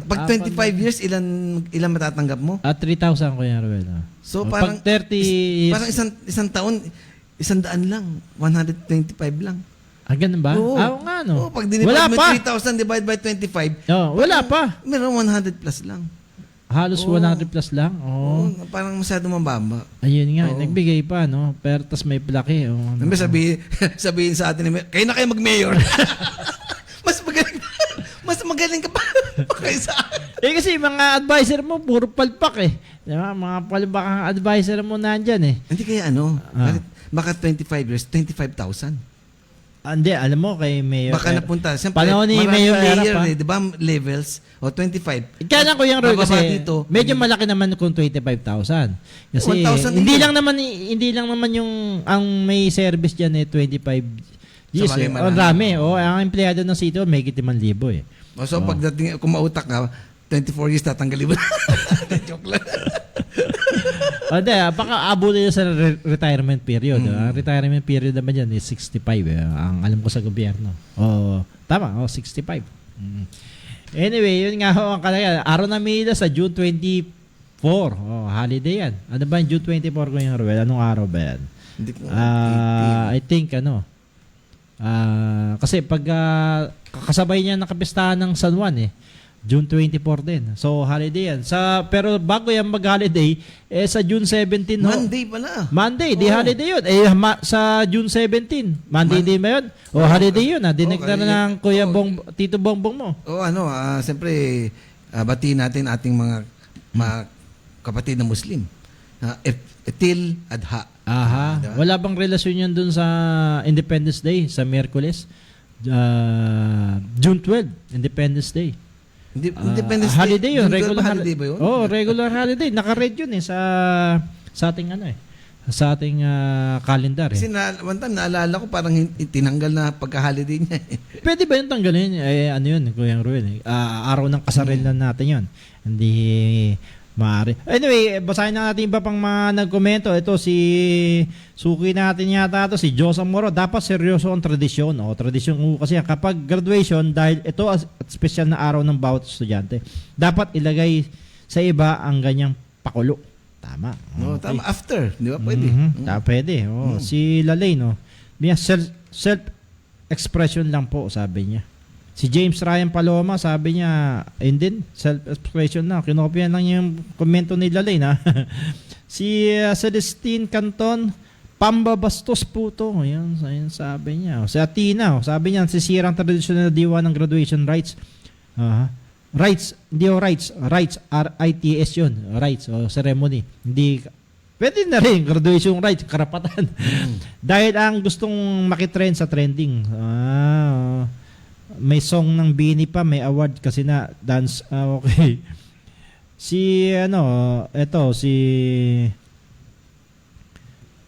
Pag 25 years, ilan matatanggap mo? 3,000, Kuya Ruel. So, parang, pag 30 years, parang isang taon, 100 lang. 125 lang. Ganun ba? Nga, no? Pag dinivide mo 3,000 divide by 25, wala pa. Meron 100 plus lang. Halos 100 plus lang. Parang masyado mababa. Ayun nga, nagbigay pa, no? Pero tas may plaque. Sabihin sa atin, kayo na kayo mag-mayor. mas magaling ka pa kaysa kasi mga advisor mo, puro palpak Diba? Mga palbakang advisor mo nandyan Hindi kaya baka 25 years, 25,000. Hindi, alam mo kay Mayor. Baka napunta. Siyempre, panahon ni Mayor Era, di ba, levels, 25. Kaya lang ko yung role kasi dito, medyo malaki naman kung 25,000. Kasi 1,000 hindi lang naman yung ang may service diyan 25 years. Ang dami. Ang empleyado ng City may 5,000 So pagdating kung mautak ka, 24 years tatanggalin mo. Joke lang. Baka abot nila sa retirement period. Ang retirement period naman yan is 65. Ang alam ko sa gobyerno. Tama, 65. Anyway, yun nga ang kalaya. Araw na Maynila sa June 24. Holiday yan. Ano ba yung June 24 ko yung Ruel? Anong araw ba yan? I think kasi pag kasabay niya nakapistahan ng San Juan June 24 din. So, holiday yan. Pero bago yan mag-holiday, sa June 17. Monday pala. Monday, di holiday yun. Sa June 17. Monday din ba yun? Holiday yun. Dinektar na ng Kuya Tito Bongbong mo. Siyempre, batiin natin ating mga kapatid na Muslim. Etil Adha. Aha. Diba? Wala bang relasyon yan dun sa Independence Day, sa Miyerkules? June 12, Independence Day. Independence holiday yun. June 12 Regular holiday ba yun? Oh, regular holiday. Naka-red yun sa ating sa ating calendar. Kasi one time naalala ko parang tinanggal na pagka-holiday niya. Pwede ba yun tanggalin? Ano yun, Kuya Ruel? Araw ng kasarilan natin yun. Hindi maaari. Anyway, basahin na natin iba pang mga nagkomento. Ito si Suki natin yata ito, si Josa Moro. Dapat seryoso ang tradisyon. Tradisyon kasi kapag graduation, dahil ito at special na araw ng bawat estudyante, dapat ilagay sa iba ang ganyang pakulo. Tama. No, Okay. tama. After. Di ba? Pwede. Pwede. Si Lalay, self-expression lang po, sabi niya. Si James Ryan Paloma, sabi niya, ayun din, self-expression na. Kinopya lang yung komento ni Lalay na. Si Celestine Canton, pambabastos po to. Ayun sabi niya. Si Atina, sabi niya, sisirang tradisyonal na diwa ng graduation rights. Rights, hindi rights. Rights, R-I-T-S yun. Rights, ceremony. Hindi, pwede na rin, graduation rights, karapatan. Dahil ang gustong makitrend sa trending. May song ng Bini pa, may award kasi na dance. Okay. Si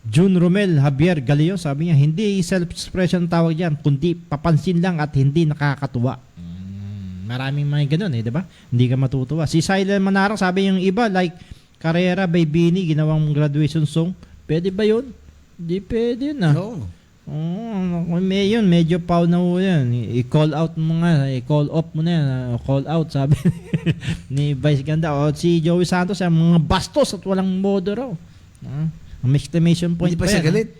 June Romel Javier Galeo, sabi niya, hindi self-expression tawag yan, kundi papansin lang at hindi nakakatuwa. Maraming mga ganun di ba? Hindi ka matutuwa. Si Silent Manarang, sabi yung iba, like Carrera by Bini, ginawang graduation song. Pwede ba yun? Hindi pwede yun medyo pau na ho yan. I-call out mo nga, i-call off mo na yan. Call out, sabi ni Vice Ganda. Si Joey Santos, mga bastos at walang modo raw. May exclamation point. Hindi pa siya galit.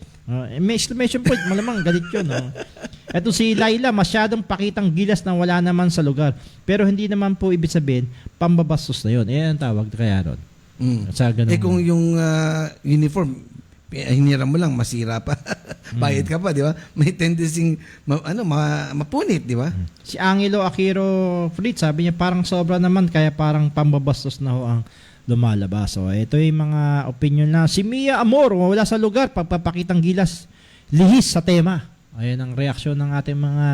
May exclamation point, malamang galit yun. Eto si Laila, masyadong pakitang gilas na wala naman sa lugar. Pero hindi naman po ibig sabihin, pambabastos na yun. Yan ang tawag kaya ron. Sa ganun. Kung yung uniform, hiniram mo lang, masira pa. Bayad ka pa, di ba? May tendency mapunit, di ba? Si Angelo Akiro Fritz, sabi niya parang sobra naman, kaya parang pambabastos na ho ang lumalabas. So, ito yung mga opinion na. Si Mia Amor, wala sa lugar, pagpapakitang gilas, lihis sa tema. Ayan ang reaksyon ng ating mga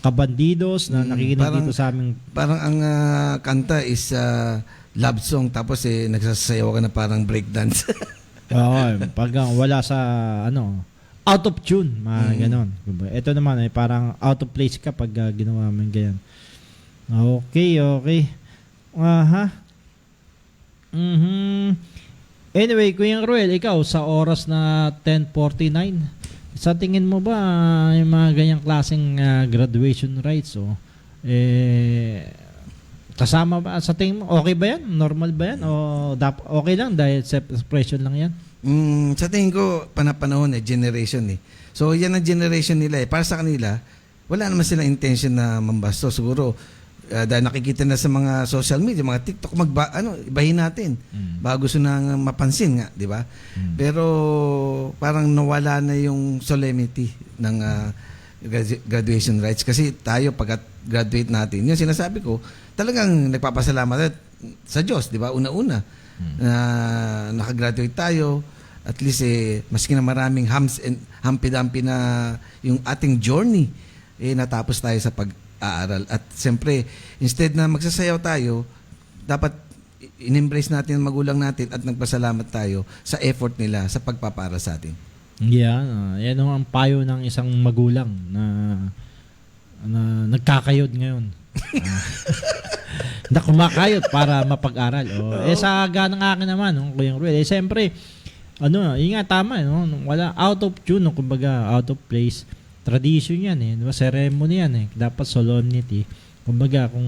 kabandidos na nakikinig dito sa aming... Parang ang kanta is love song, tapos nagsasayaw ka na parang breakdance. Pag wala sa out of tune, ganon. Ito naman ay parang out of place ka pag ginawa mo ganyan. Okay. Anyway, Kuya Ruel, ikaw sa oras na 10:49, sa tingin mo ba yung mga ganyang klaseng graduation rights kasama ba sa tingin mo? Okay ba yan? Normal ba yan? O okay lang dahil self-expression lang yan? Sa tingin ko, panahon generation So, yan ang generation nila Para sa kanila, wala naman silang intention na mambasto. Siguro, dahil nakikita na sa mga social media, mga TikTok, ibahin natin. Bago gusto nang mapansin nga, di ba? Pero, parang nawala na yung solemnity ng graduation rights. Kasi tayo, pag-graduate natin, yung sinasabi ko, talagang nagpapasalamat sa Diyos, di ba? Una-una, nakagraduate tayo, at least maski na maraming hampi-dampi na yung ating journey, natapos tayo sa pag-aaral. At siyempre, instead na magsasayaw tayo, dapat in-embrace natin ang magulang natin at nagpasalamat tayo sa effort nila sa pagpapaaral sa atin. Yan ang payo ng isang magulang na nagkakayod ngayon. Na kumakayod para mapag-aral. Sa ganang akin naman, Kuya Ruel, siyempre, yun nga tama, wala out of tune, kumbaga out of place. Tradition yan diba? Ceremony yan dapat solemnity. Kumbaga, kung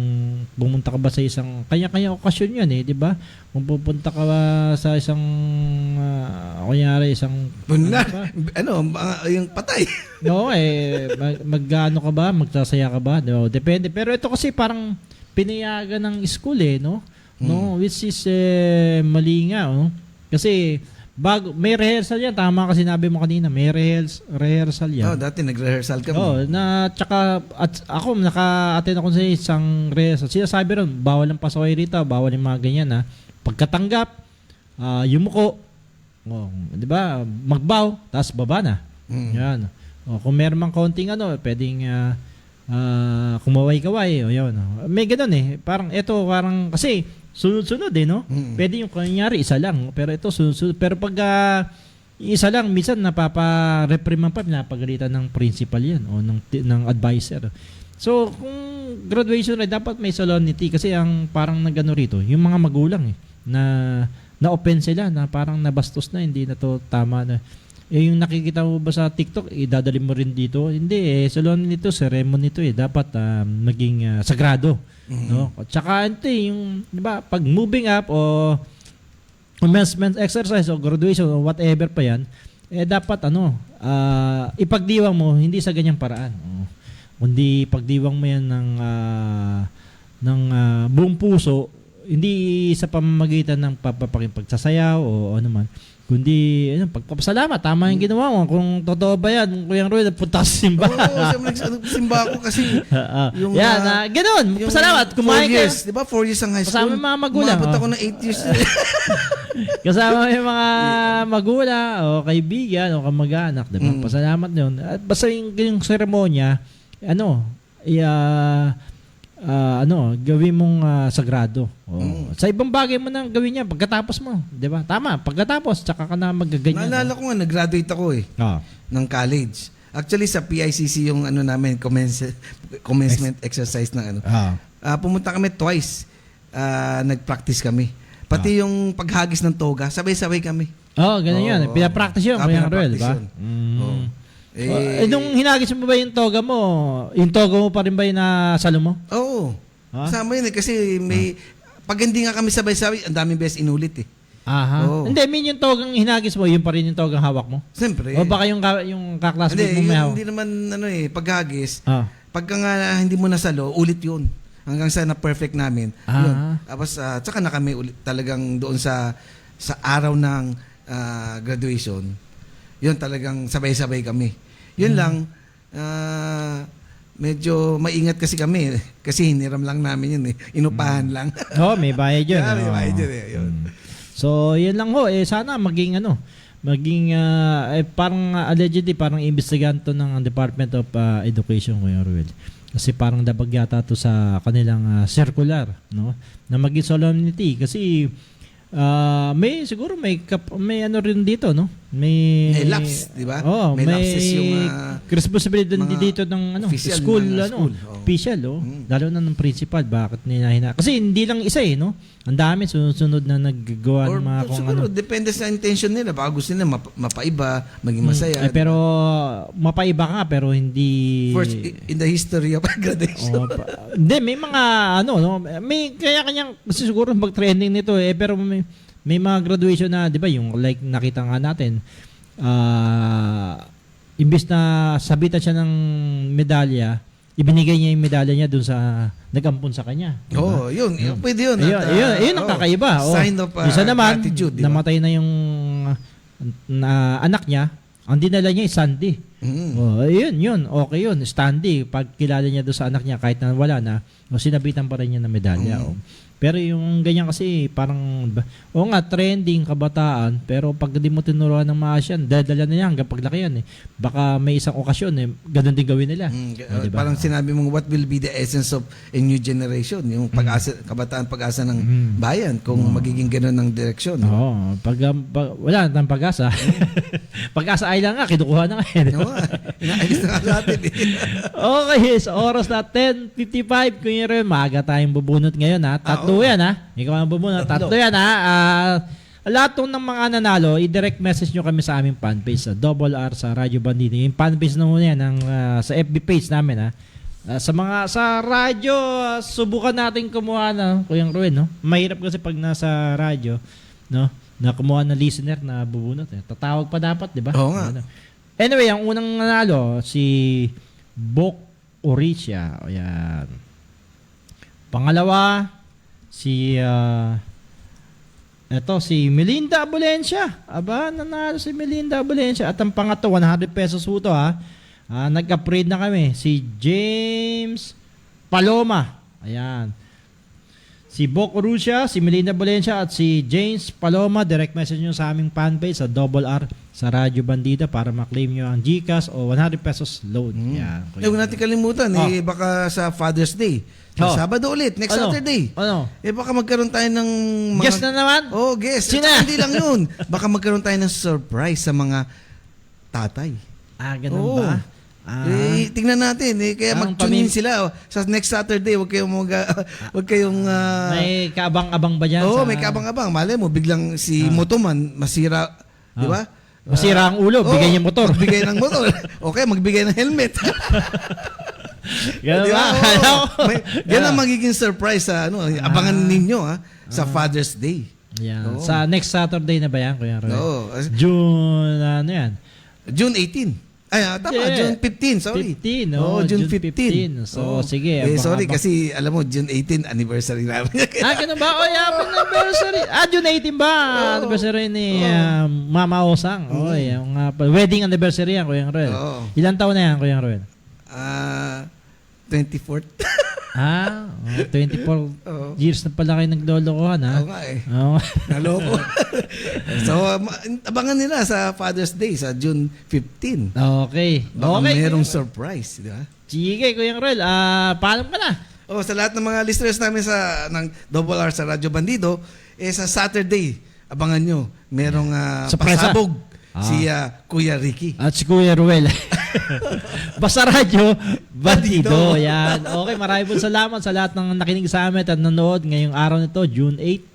pumunta ka ba sa isang kanya-kanya okasyon yan di ba? Kung pupunta ka ba sa isang kunyari isang yung patay. Mag-ano ka ba? Magsasaya ka ba? Diba? Depende. Pero ito kasi parang pinayagan ng school no? Which is mali nga, Kasi may rehearsal yan. Tama ka sinabi mo kanina. May rehearsal yan. Dati nag-rehearsal kami. Tsaka at ako naka-attend ako sa isang rehearsal. Sinasabi ron, bawal ang pasaway rito, bawal yung mga ganyan ha. Pagkatanggap, yumuko, di ba? Magbaw, tapos baba na. Yan. Kung meron mang konting pwedeng kumaway-kaway, yun. May ganun Parang kasi sunod-sunod no? Pwede yung kunyari isa lang, pero ito sunod-sunod. Pero pag isa lang, minsan napapa-reprimand pa, napagalitan ng principal yan o ng advisor. So, kung graduation dapat may solemnity kasi ang parang nagano rito, yung mga magulang na-offend sila, na parang nabastos na, hindi na to tama na. Yung nakikita mo ba sa TikTok, idadali mo rin dito? Hindi solemnity nito, ceremony nito dapat maging sagrado. No? At saka yung, di ba, pag moving up o commencement exercise o graduation o whatever pa yan, dapat ipagdiwang mo hindi sa ganyang paraan. Kundi pagdiwang mo yan ng buong puso, hindi sa pamamagitan ng pagsasayaw o ano man, kundi pagpapasalamat. Tama yung ginawa mo. Kung totoo ba yan, Kuya Roy, punta sa simbahan. Oo, simba ako kasi yung... Ganun. Pasalamat. Kumain 4 years. Di ba? 4 years ang high school. Kasama yung mga magulang. Umabot ako ng 8 years. Kasama yung mga magulang o kaibigan o kamag-anak. Diba? Pasalamat yun. At basta yung seremonya, gawin mong sagrado. Sa ibang bagay mo nang gawin niya pagkatapos mo, 'di ba? Tama, pagkatapos tsaka ka na magaganyan. Naalala ko nga nag-graduate ako ng college. Actually sa PICC yung namin commencement exercise ng pumunta kami twice. Nag-practice kami. Pati yung paghagis ng toga, sabay-sabay kami. Ganun yan. Pina-practice yun, Kuya Roel, di ba? Nung hinagis mo ba yung toga mo pa rin ba yung nasalo mo? Oo. Kasama yun kasi pag hindi nga kami sabay-sabay, ang daming beses inulit Hindi, yung togang hinagis mo, yun pa rin yung togang hawak mo? Siyempre. O baka yung kaklasmate mo may hawak? Hindi naman paghagis, pagka nga hindi mo nasalo, ulit yun. Hanggang sa na-perfect namin. Yun. Tapos, tsaka na kami ulit talagang doon sa araw ng graduation. Yun talagang sabay-sabay kami. Yun lang, medyo maingat kasi kami. Kasi hiniram lang namin yun Inupahan lang. May bayad yun. May bayad yun Yun. So, yun lang sana maging parang allegedly, parang imbestigahan to ng Department of Education, Kuya Ruel. Kasi parang dabag yata to sa kanilang circular, no? Na maging solemnity. Kasi may siguro may rin dito, no? May lapse, di ba? May lapses yung responsibility dito ng school, official, lalo na ng principal. Bakit nila kasi hindi lang isa no? Ang dami sunod-sunod na naggagawa ng mga siguro, depende sa intention nila. Baka gusto nila mapaiba, maging masaya. Pero mapaiba ka pero hindi first in the history of graduation. Hindi, may mga may kanya-kanyang siguro mag-trending nito pero may mga graduation na, 'di ba, yung like nakita nga natin, imbes na sabitan siya ng medalya, ibinigay niya yung medalya niya doon sa nag-ampon sa kanya. Diba? Yun. Pwede yun. Yun ang kakaiba. Sign of isa naman, gratitude. Diba? Namatay na yung anak niya, ang dinala niya is Sandy. Yun. Okay yun. Standy. Pag kilala niya doon sa anak niya, kahit na wala na, sinabitan pa rin niya ng medalya. Pero yung ganyan kasi parang trending kabataan, pero pag di mo tinuruan ng maayos yan, dadala na niya hanggang paglaki yan Baka may isang okasyon ganun din gawin nila. Diba? Parang sinabi mong what will be the essence of a new generation, yung pag-asa, kabataan pag-asa ng bayan kung magiging ganun ng direksyon. Wala nang pag-asa. Pag-asa ay lang nga, kinukuha na nga. Inaalis na nga natin Okay, sa oras na 10:55, Kuya Ren, maaga tayong bubunot ngayon Tatlo yan Ikaw ang bubunot. Tatlo yan lahat ng mga nanalo, i-direct message nyo kami sa aming fanpage sa Double R sa Radyo Bandido. Yung fanpage na muna yan sa FB page namin sa radyo, subukan natin kumuha na Kuya Ruel, mahirap kasi pag nasa radyo na kumuha na listener na bubunot tatawag pa dapat, di ba? Oo nga. Anyway, ang unang nanalo si Bok Oricia. Ayan. Pangalawa si Ito si Melinda Abulencia. Aba, nanalo si Melinda Abulencia. At ang pangatlo, 100 pesos po ito ha. Nag-upgrade na kami. Si James Paloma. Ayan. Si Bok Russia, si Melinda Abulencia at si James Paloma. Direct message nyo sa aming fanpage sa Double R sa Radyo Bandida para maklaim nyo ang GCash o 100 pesos load. Yan. Huwag natin kalimutan, baka sa Father's Day. Sa Sabado ulit, next Saturday. Ano? Baka magkaroon tayo ng mga... Guest na naman? Guest. Sina? Hindi lang yun. Baka magkaroon tayo ng surprise sa mga tatay. Ganun ba? Tingnan natin. Kaya mag-tune in sila. Sa next Saturday, huwag kayong... may kaabang-abang ba dyan? May kaabang-abang. Malay mo, biglang si Motoman masira. Di ba? Masira ang ulo, bigay niya motor. Magbigay ng motor. Okay, magbigay ng helmet. Ganun ba? Yan ang magiging surprise sa abangan ninyo sa Father's Day. Yan. Sa next Saturday na ba yan, Kuya Roy? June, yan? June 18. June 15, sorry. 15, June 15. So, sige. Sorry, kasi alam mo, June 18, anniversary namin. Ganun ba? Happy anniversary. June 18 ba? Anniversary ni Mama Osang. Yung wedding anniversary yan, Kuya Roy. Ilan taon na yan, Kuya Roy? 24th. 24 years na pala kayo naglolokohan, ha? Oo nga Naloko. So, abangan nila sa Father's Day sa June 15. Okay. Baka mayroong surprise, di ba? Sige, Kuya Roy. Paalam ka na. Sa lahat ng mga listeners namin ng Double R sa Radyo Bandido, sa Saturday, abangan nyo, merong pasabog si Kuya Ricky. At si Kuya Ruel. Basta Radyo Bandido. Yan. Okay, maraming po salamat sa lahat ng nakinig sa amin at nanood ngayong araw nito, June 8,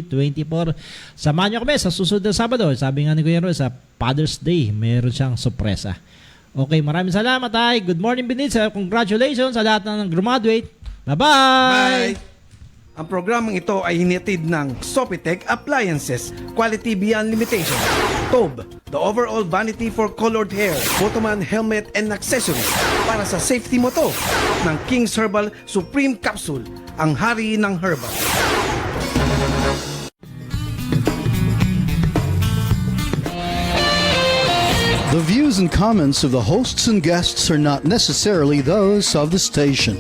2024. Samahan nyo kami sa susunod na Sabado. Sabi nga ni Kuya Ruel, sa Father's Day, meron siyang sorpresa. Okay, maraming salamat. Good morning, Benitza. Congratulations sa lahat ng graduate. Bye-bye! Bye! Ang programang ito ay hinitid ng Sopitech Appliances, Quality Beyond Limitation. Tob, the overall vanity for colored hair, Motoman helmet and accessories para sa safety mo to. Ng King's Herbal Supreme Capsule, ang hari ng herbal. The views and comments of the hosts and guests are not necessarily those of the station.